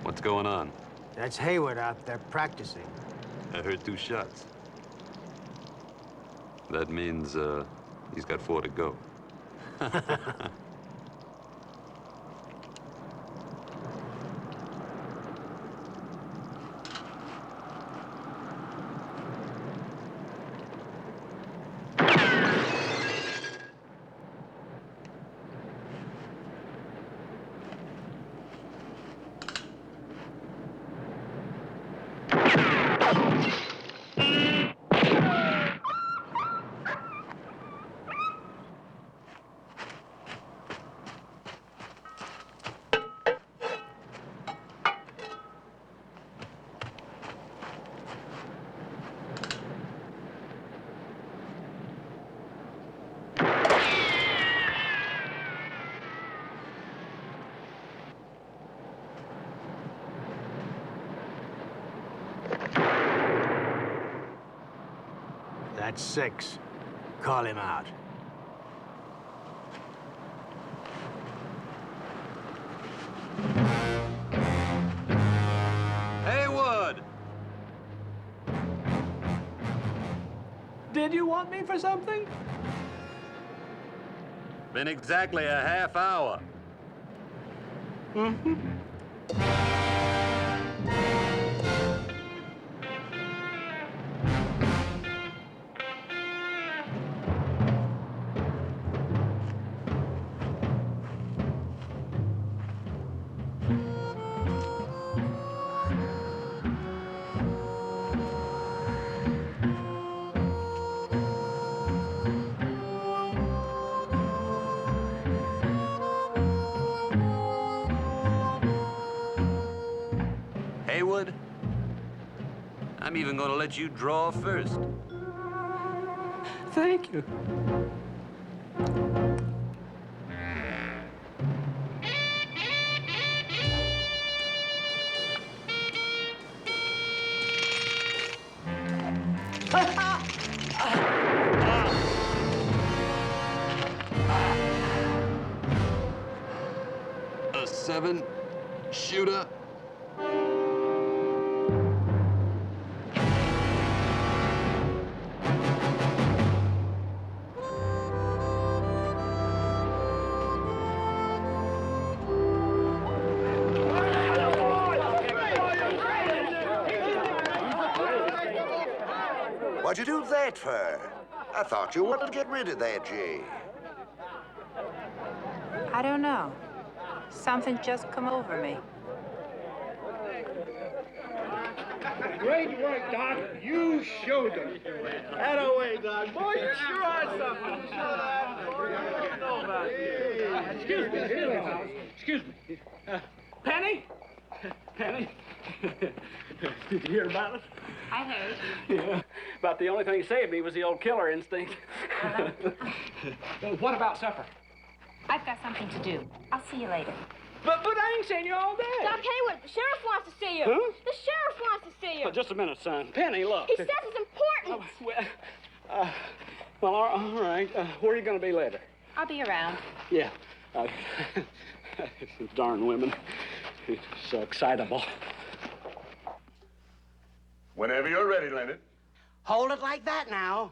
What's going on? That's Hayward out there practicing. I heard 2 shots. That means, he's got 4 to go. That's 6. Call him out. Haywood! Did you want me for something? Been exactly a half hour. Mm-hmm. Haywood, I'm even gonna let you draw first. Thank you. A 7-shooter. What'd you do that for? I thought you wanted to get rid of that Jay. I don't know. Something just come over me. Great work, Doc. You showed them. Attaboy, Doc. Boy, you sure are something. You sure that. Know about it. Excuse me. Excuse me. Penny? Penny? Did you hear about it? I heard. Yeah. About the only thing saved me was the old killer instinct. What about supper? I've got something to do. I'll see you later. But I ain't seen you all day. Doc Hayward, the sheriff wants to see you. Huh? The sheriff wants to see you. Oh, just a minute, son. Penny, look. He says it's important. Well, all right. Where are you going to be later? I'll be around. Yeah. Darn women. So excitable. Whenever you're ready, Leonard. Hold it like that now.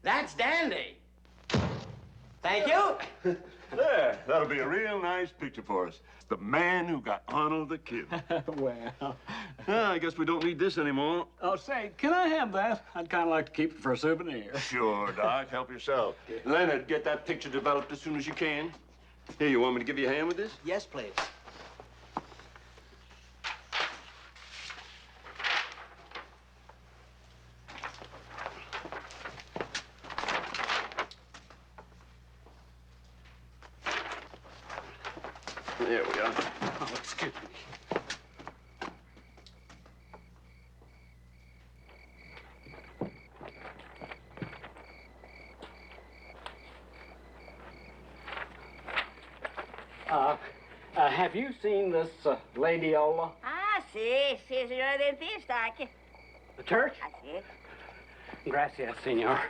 That's dandy. Thank you. There, that'll be a real nice picture for us. The man who got Arnold the Kid. Well. I guess we don't need this anymore. Oh, say, can I have that? I'd kind of like to keep it for a souvenir. Sure, Doc. Help yourself. Leonard, get that picture developed as soon as you can. Here, you want me to give you a hand with this? Yes, please. There we are. Oh, excuse me. Have you seen this Lady Ola? Ah, sí, sí, señor dentista. Aquí. The church? Así es. Gracias, senor.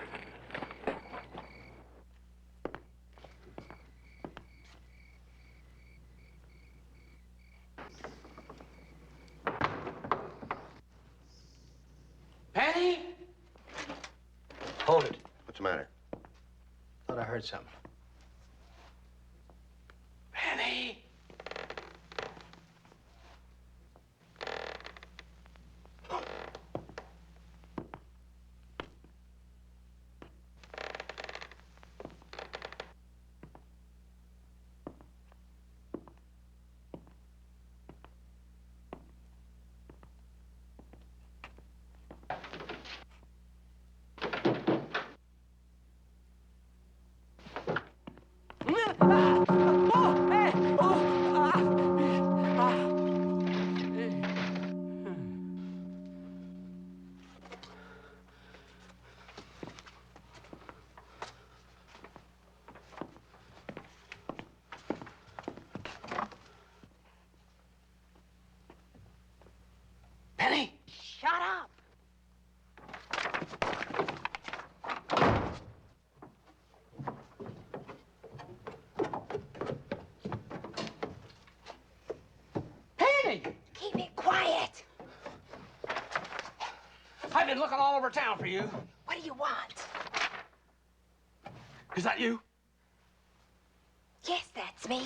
Penny? Hold it. What's the matter? Thought I heard something. Penny? Penny? Shut up. Penny! Keep it quiet. I've been looking all over town for you. What do you want? Is that you? Yes, that's me.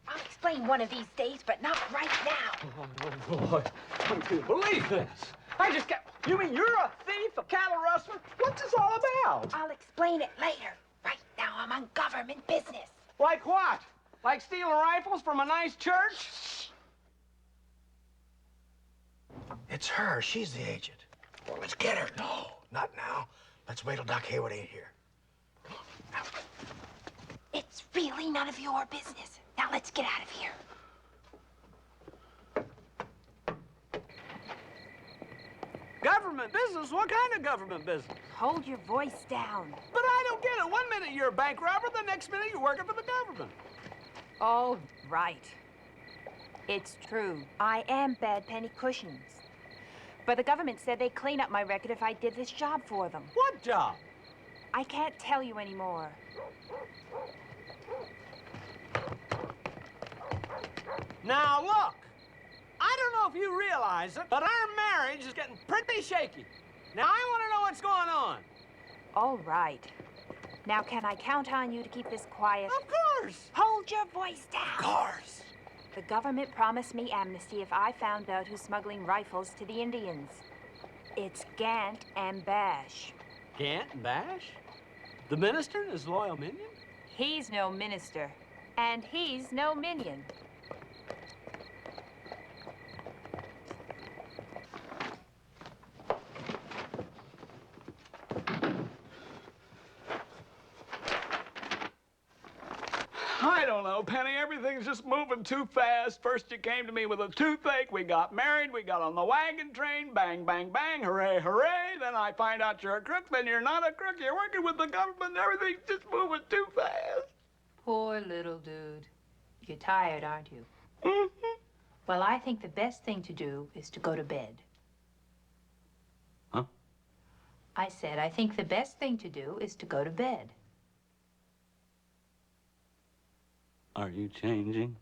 I'll explain one of these days, but not right now. Oh, boy. I can't believe this. I just got... You mean you're a thief, a cattle rustler? What's this all about? I'll explain it later. Right now, I'm on government business. Like what? Like stealing rifles from a nice church? It's her. She's the agent. Well, let's get her. No, not now. Let's wait till Doc Hayward ain't here. It's really none of your business. Now let's get out of here. Government business? What kind of government business? Hold your voice down. But I don't get it. One minute you're a bank robber, the next minute you're working for the government. All right. It's true. I am Bad Penny Cushions. But the government said they'd clean up my record if I did this job for them. What job? I can't tell you anymore. Now, look. I don't know if you realize it, but our marriage is getting pretty shaky. Now, I want to know what's going on. All right. Now, can I count on you to keep this quiet? Of course. Hold your voice down. Of course. The government promised me amnesty if I found out who's smuggling rifles to the Indians. It's Gant and Bash. Gant and Bash? The minister and his loyal minion? He's no minister, and he's no minion. I don't know, Penny. Everything's just moving too fast. First you came to me with a toothache. We got married. We got on the wagon train. Bang, bang, bang. Hooray, hooray. Then I find out you're a crook. Then you're not a crook. You're working with the government. Everything's just moving too fast. Poor little dude. You're tired, aren't you? Mm-hmm. Well, I think the best thing to do is to go to bed. Huh? I said, I think the best thing to do is to go to bed. Are you changing?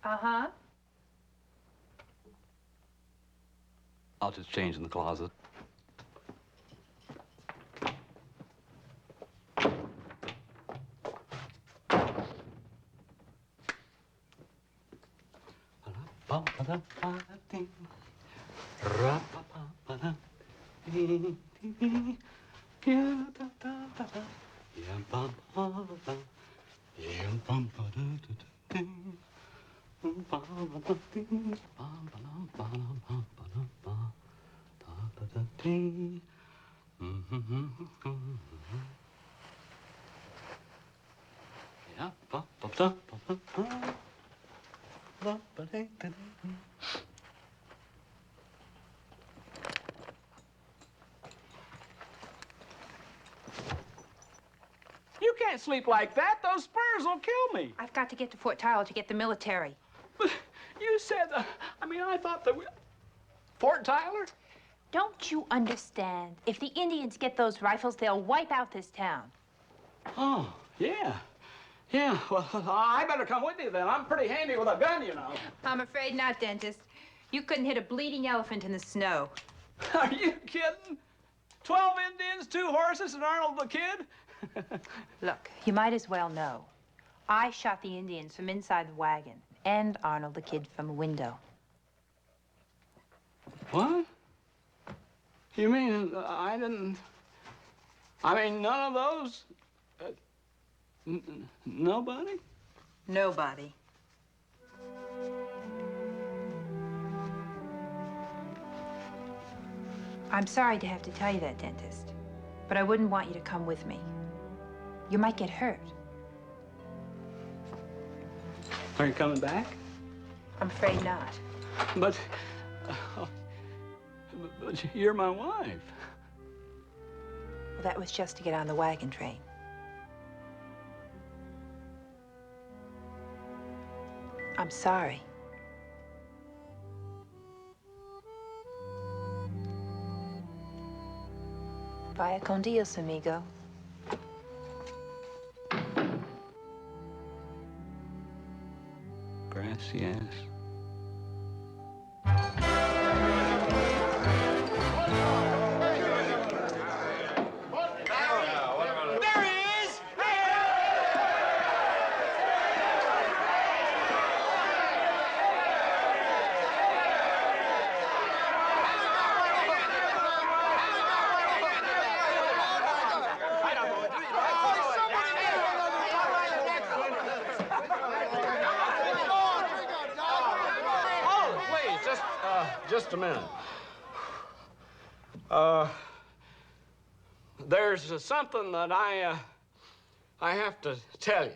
Uh-huh. I'll just change in the closet. You can't sleep like that. Those spurs will kill me. I've got to get to Fort Tyler to get the military. But you said, I thought that Fort Tyler? Don't you understand? If the Indians get those rifles, they'll wipe out this town. Oh, yeah. Yeah, well, I better come with you then. I'm pretty handy with a gun, you know. I'm afraid not, dentist. You couldn't hit a bleeding elephant in the snow. Are you kidding? 12 Indians, 2 horses, and Arnold the Kid? Look, you might as well know. I shot the Indians from inside the wagon, and Arnold the Kid from a window. What? You mean I didn't... none of those... nobody? Nobody. I'm sorry to have to tell you that, dentist, but I wouldn't want you to come with me. You might get hurt. Are you coming back? I'm afraid not. But you're my wife. Well, that was just to get on the wagon train. I'm sorry. Vaya con Dios, amigo. Gracias. There he is! Oh, please, just a minute. There's something that I have to tell you.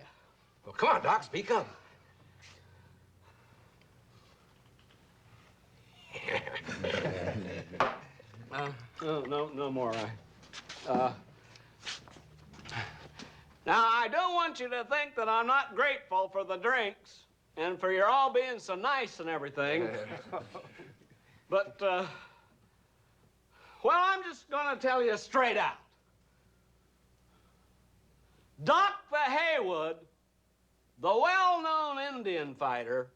Well, come on, Doc, speak up. No more. Now, I don't want you to think that I'm not grateful for the drinks and for your all being so nice and everything. But, well, I'm just gonna tell you straight out. Doc the Haywood, the well-known Indian fighter,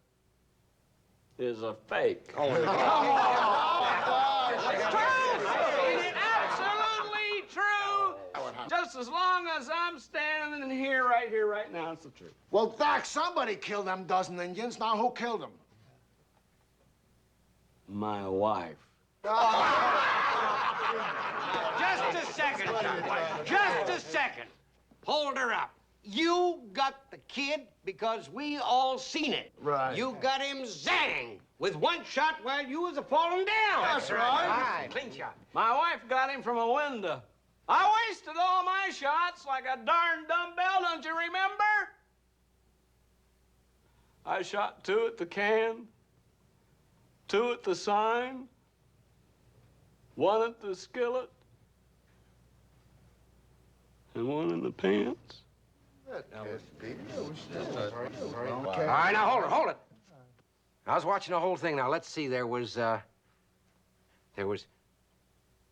is a fake. Oh, it's true! It's absolutely true! Just as long as I'm standing here, right now, it's the truth. Well, Doc, somebody killed them dozen Indians. Now, who killed them? My wife. Just a second, Doc. Just a second. Hold her up. You got the kid because we all seen it. Right. You got him zang with one shot while you was a-falling down. That's right. Clean shot. My wife got him from a window. I wasted all my shots like a darn dumbbell, don't you remember? I shot 2 at the can, 2 at the sign, 1 at the skillet, and 1 in the pants. All right, now hold it. I was watching the whole thing. Now let's see. There was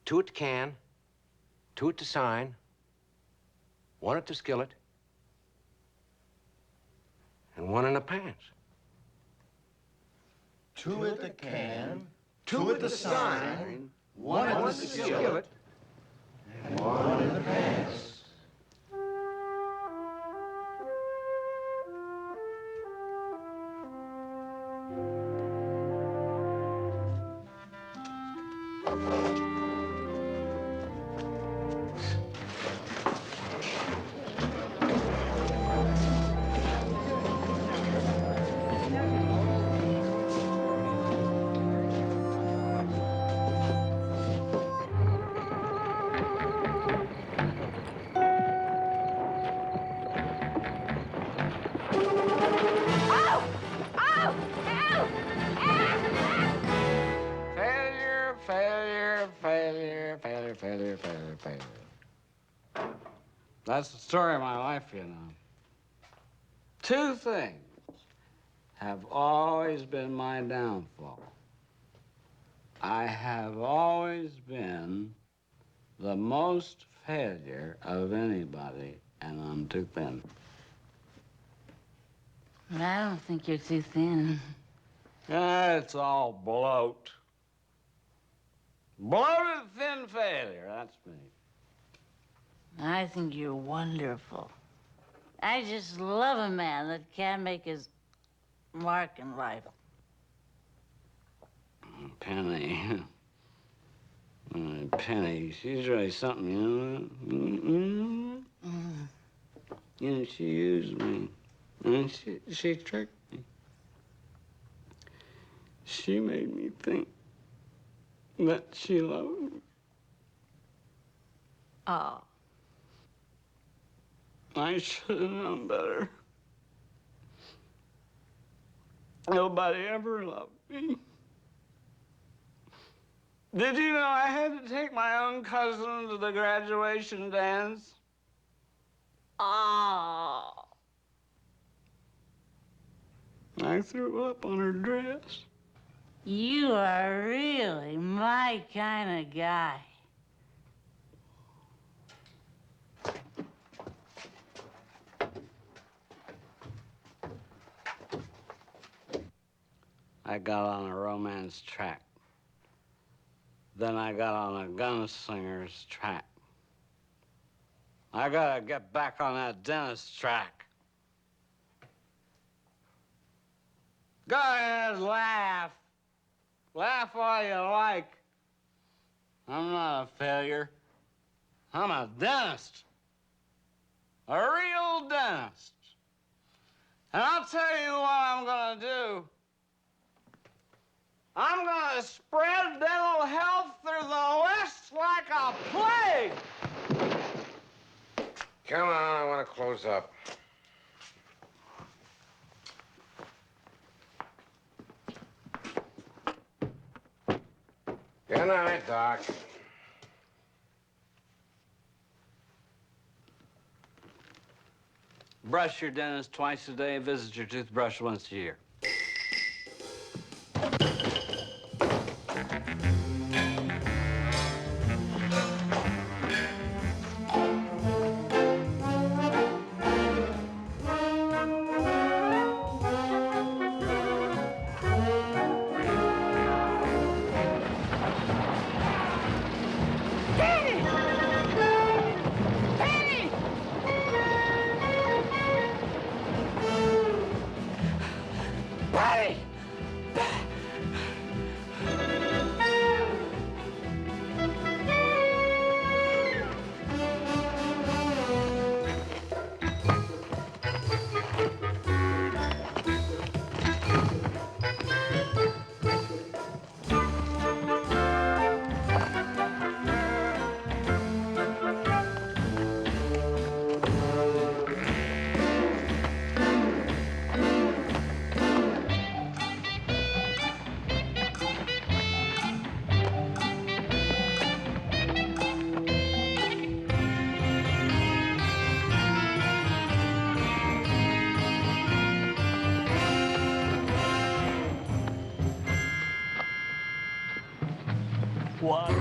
2 at the can, 2 at the sign, 1 at the skillet, and 1 in the pants. 2 at the can, two at the sign, one at the skillet, and one in the pants. Failure. That's the story of my life, you know. Two things have always been my downfall. I have always been the most failure of anybody, and I'm too thin. I don't think you're too thin. It's all bloat. Bloated thin failure, that's me. I think you're wonderful. I just love a man that can make his mark in life. Penny. Penny, she's really something, you know? You know, she used me. And she tricked me. She made me think that she loved me. Oh. I should have known better. Nobody ever loved me. Did you know I had to take my own cousin to the graduation dance? Oh. I threw up on her dress. You are really my kind of guy. I got on a romance track. Then I got on a gunslinger's track. I gotta get back on that dentist track. Go ahead, laugh. Laugh all you like. I'm not a failure. I'm a dentist. A real dentist. And I'll tell you what I'm gonna do. I'm gonna spread dental health through the West like a plague. Come on, I want to close up. Good night, Doc. Brush your dentist twice a day, visit your toothbrush once a year. Water.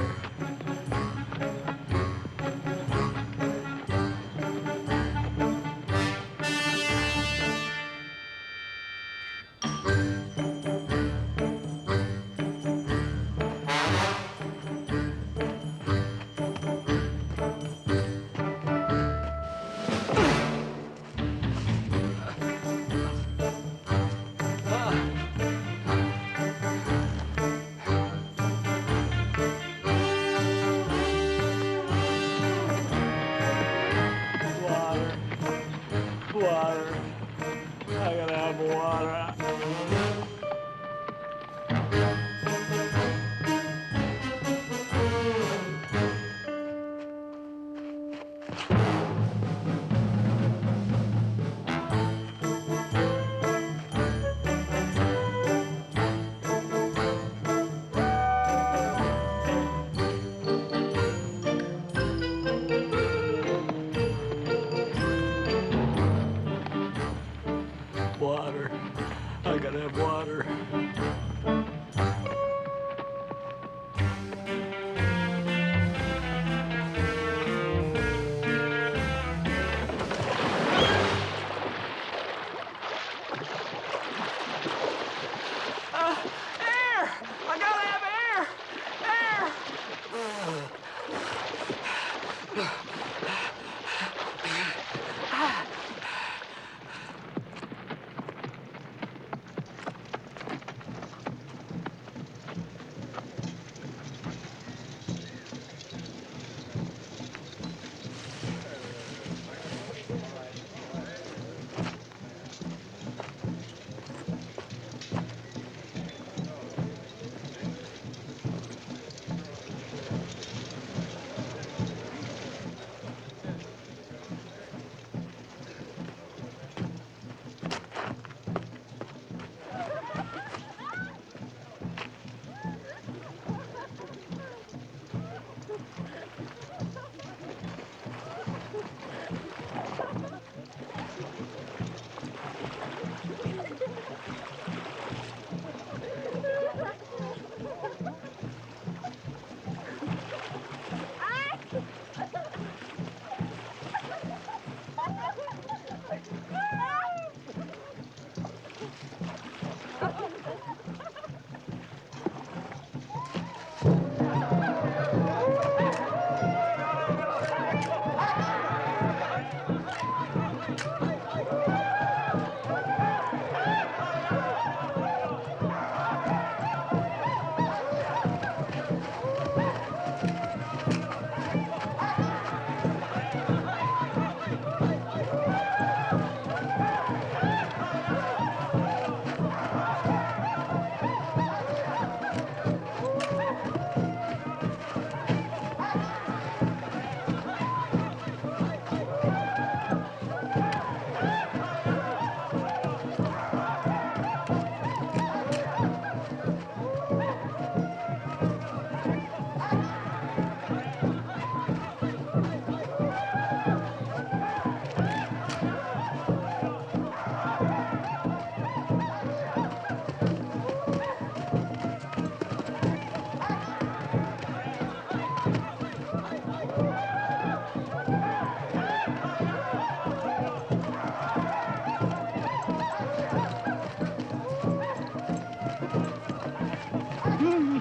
Penny!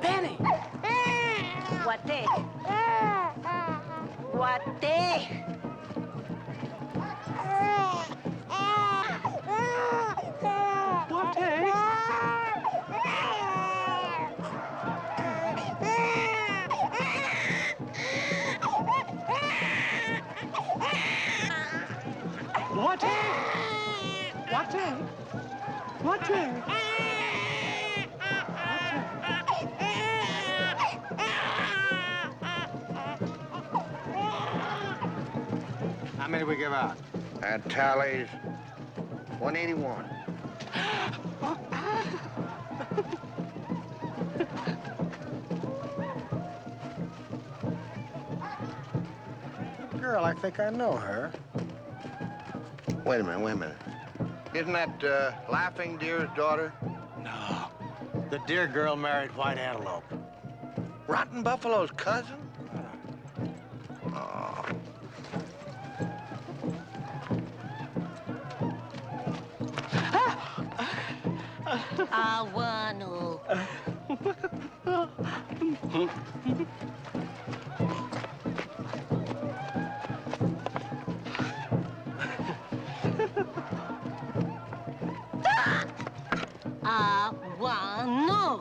Penny! What day? What day? What day? What day? What day? What day? How many we give out? That tallies 181. Girl, I think I know her. Wait a minute. Isn't that Laughing Deer's daughter? No. The deer girl married White Antelope. Rotten Buffalo's cousin? Oh. I wanna. I wanna.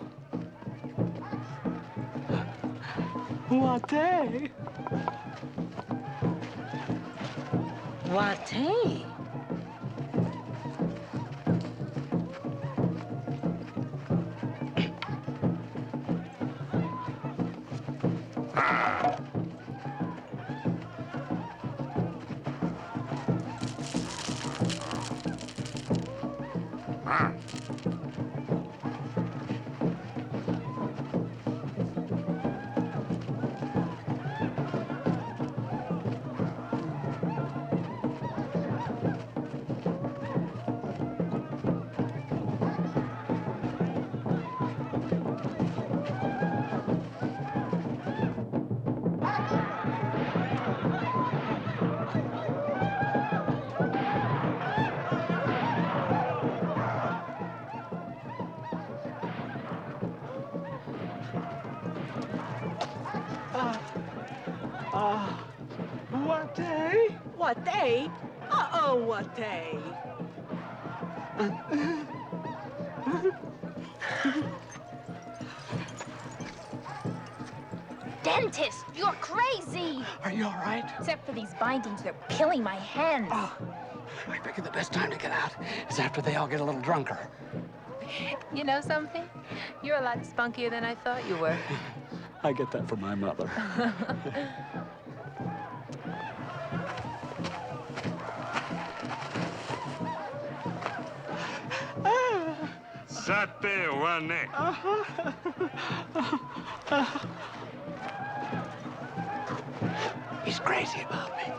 What day? What day? What day? What day? Uh-oh, what day? Dentist, you're crazy! Are you all right? Except for these bindings, they're killing my hands. Oh, I figure the best time to get out is after they all get a little drunker. You know something? You're a lot spunkier than I thought you were. I get that from my mother. Sate wane. He's crazy about me.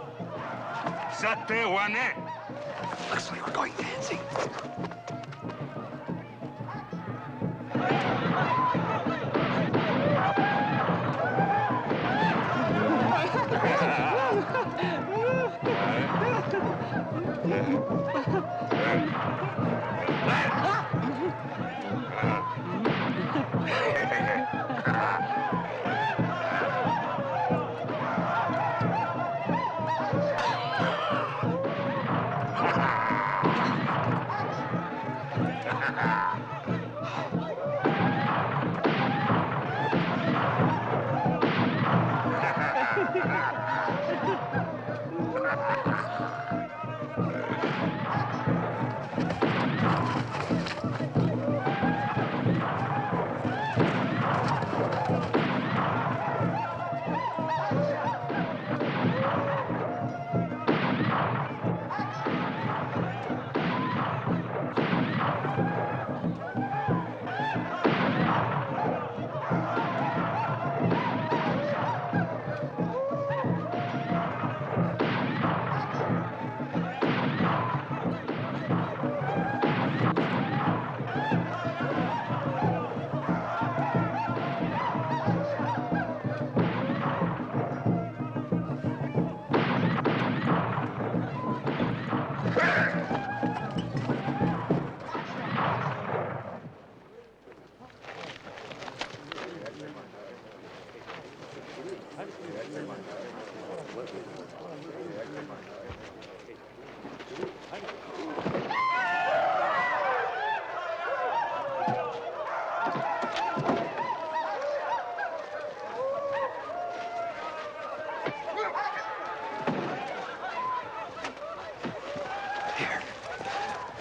Sate wane. Looks like we're going dancing.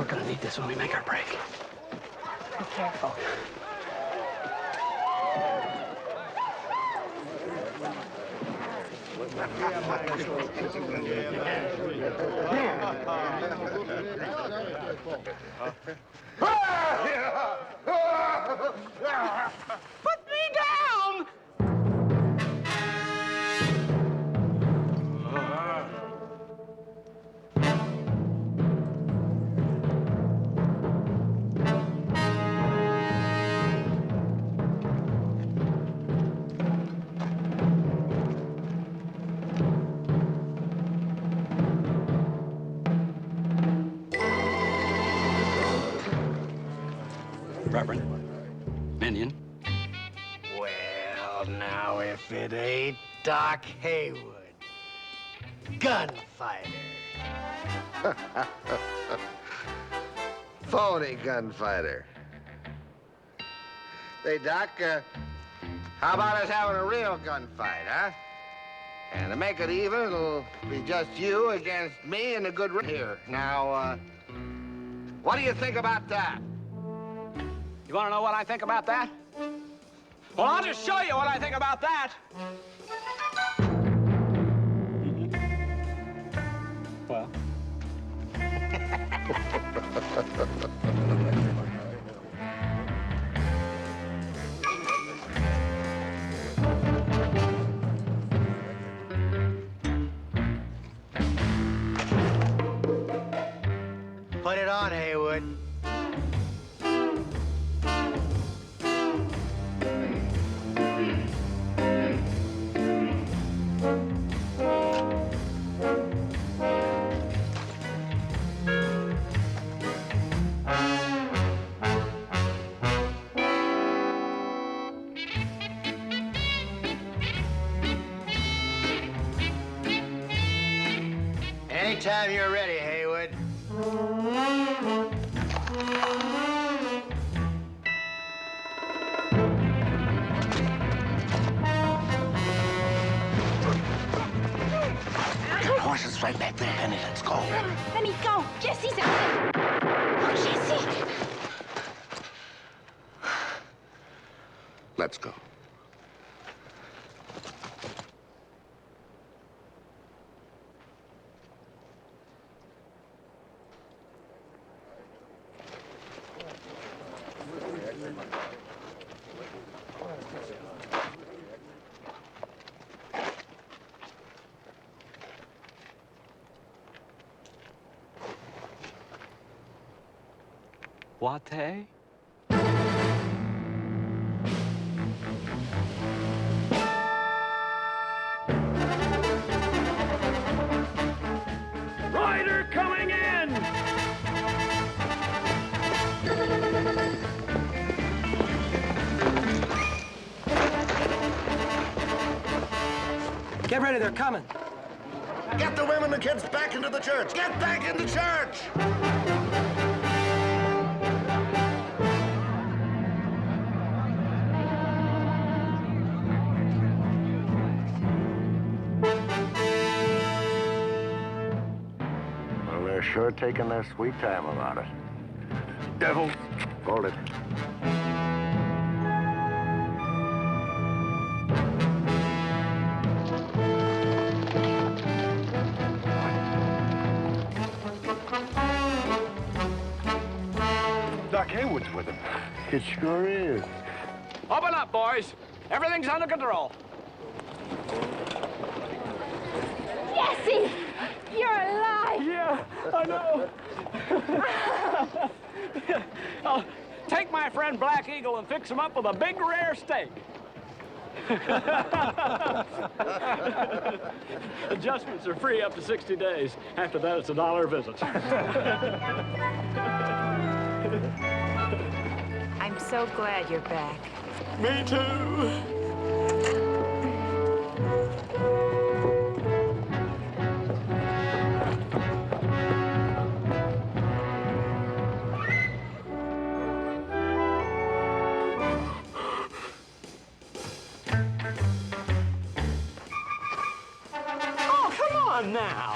We're gonna need this when we make our break. Be careful. Put me down! Reverend. Minion. Well, now, if it ain't Doc Haywood, gunfighter. Phony gunfighter. Say, Doc, how about us having a real gunfight, huh? And to make it even, it'll be just you against me and a good here. Now, what do you think about that? You want to know what I think about that? Well, I'll just show you what I think about that. Well. Put it on, Haywood. Anytime you're ready, Haywood. Horses right back there, Penny. Let's go. Let me go. Jesse's out there. Oh, Jesse. Let's go. What, eh? Rider coming in! Get ready, they're coming. Get the women and kids back into the church. Get back in the church! Well, they're sure taking their sweet time about it. Devils! Hold it. Doc Haywood's with him. It sure is. Open up, boys. Everything's under control. Jesse! You're alive! Yeah, I know. I'll take my friend Black Eagle and fix him up with a big rare steak. Adjustments are free up to 60 days. After that, it's $1 a visit. I'm so glad you're back. Me too. Oh, come on now.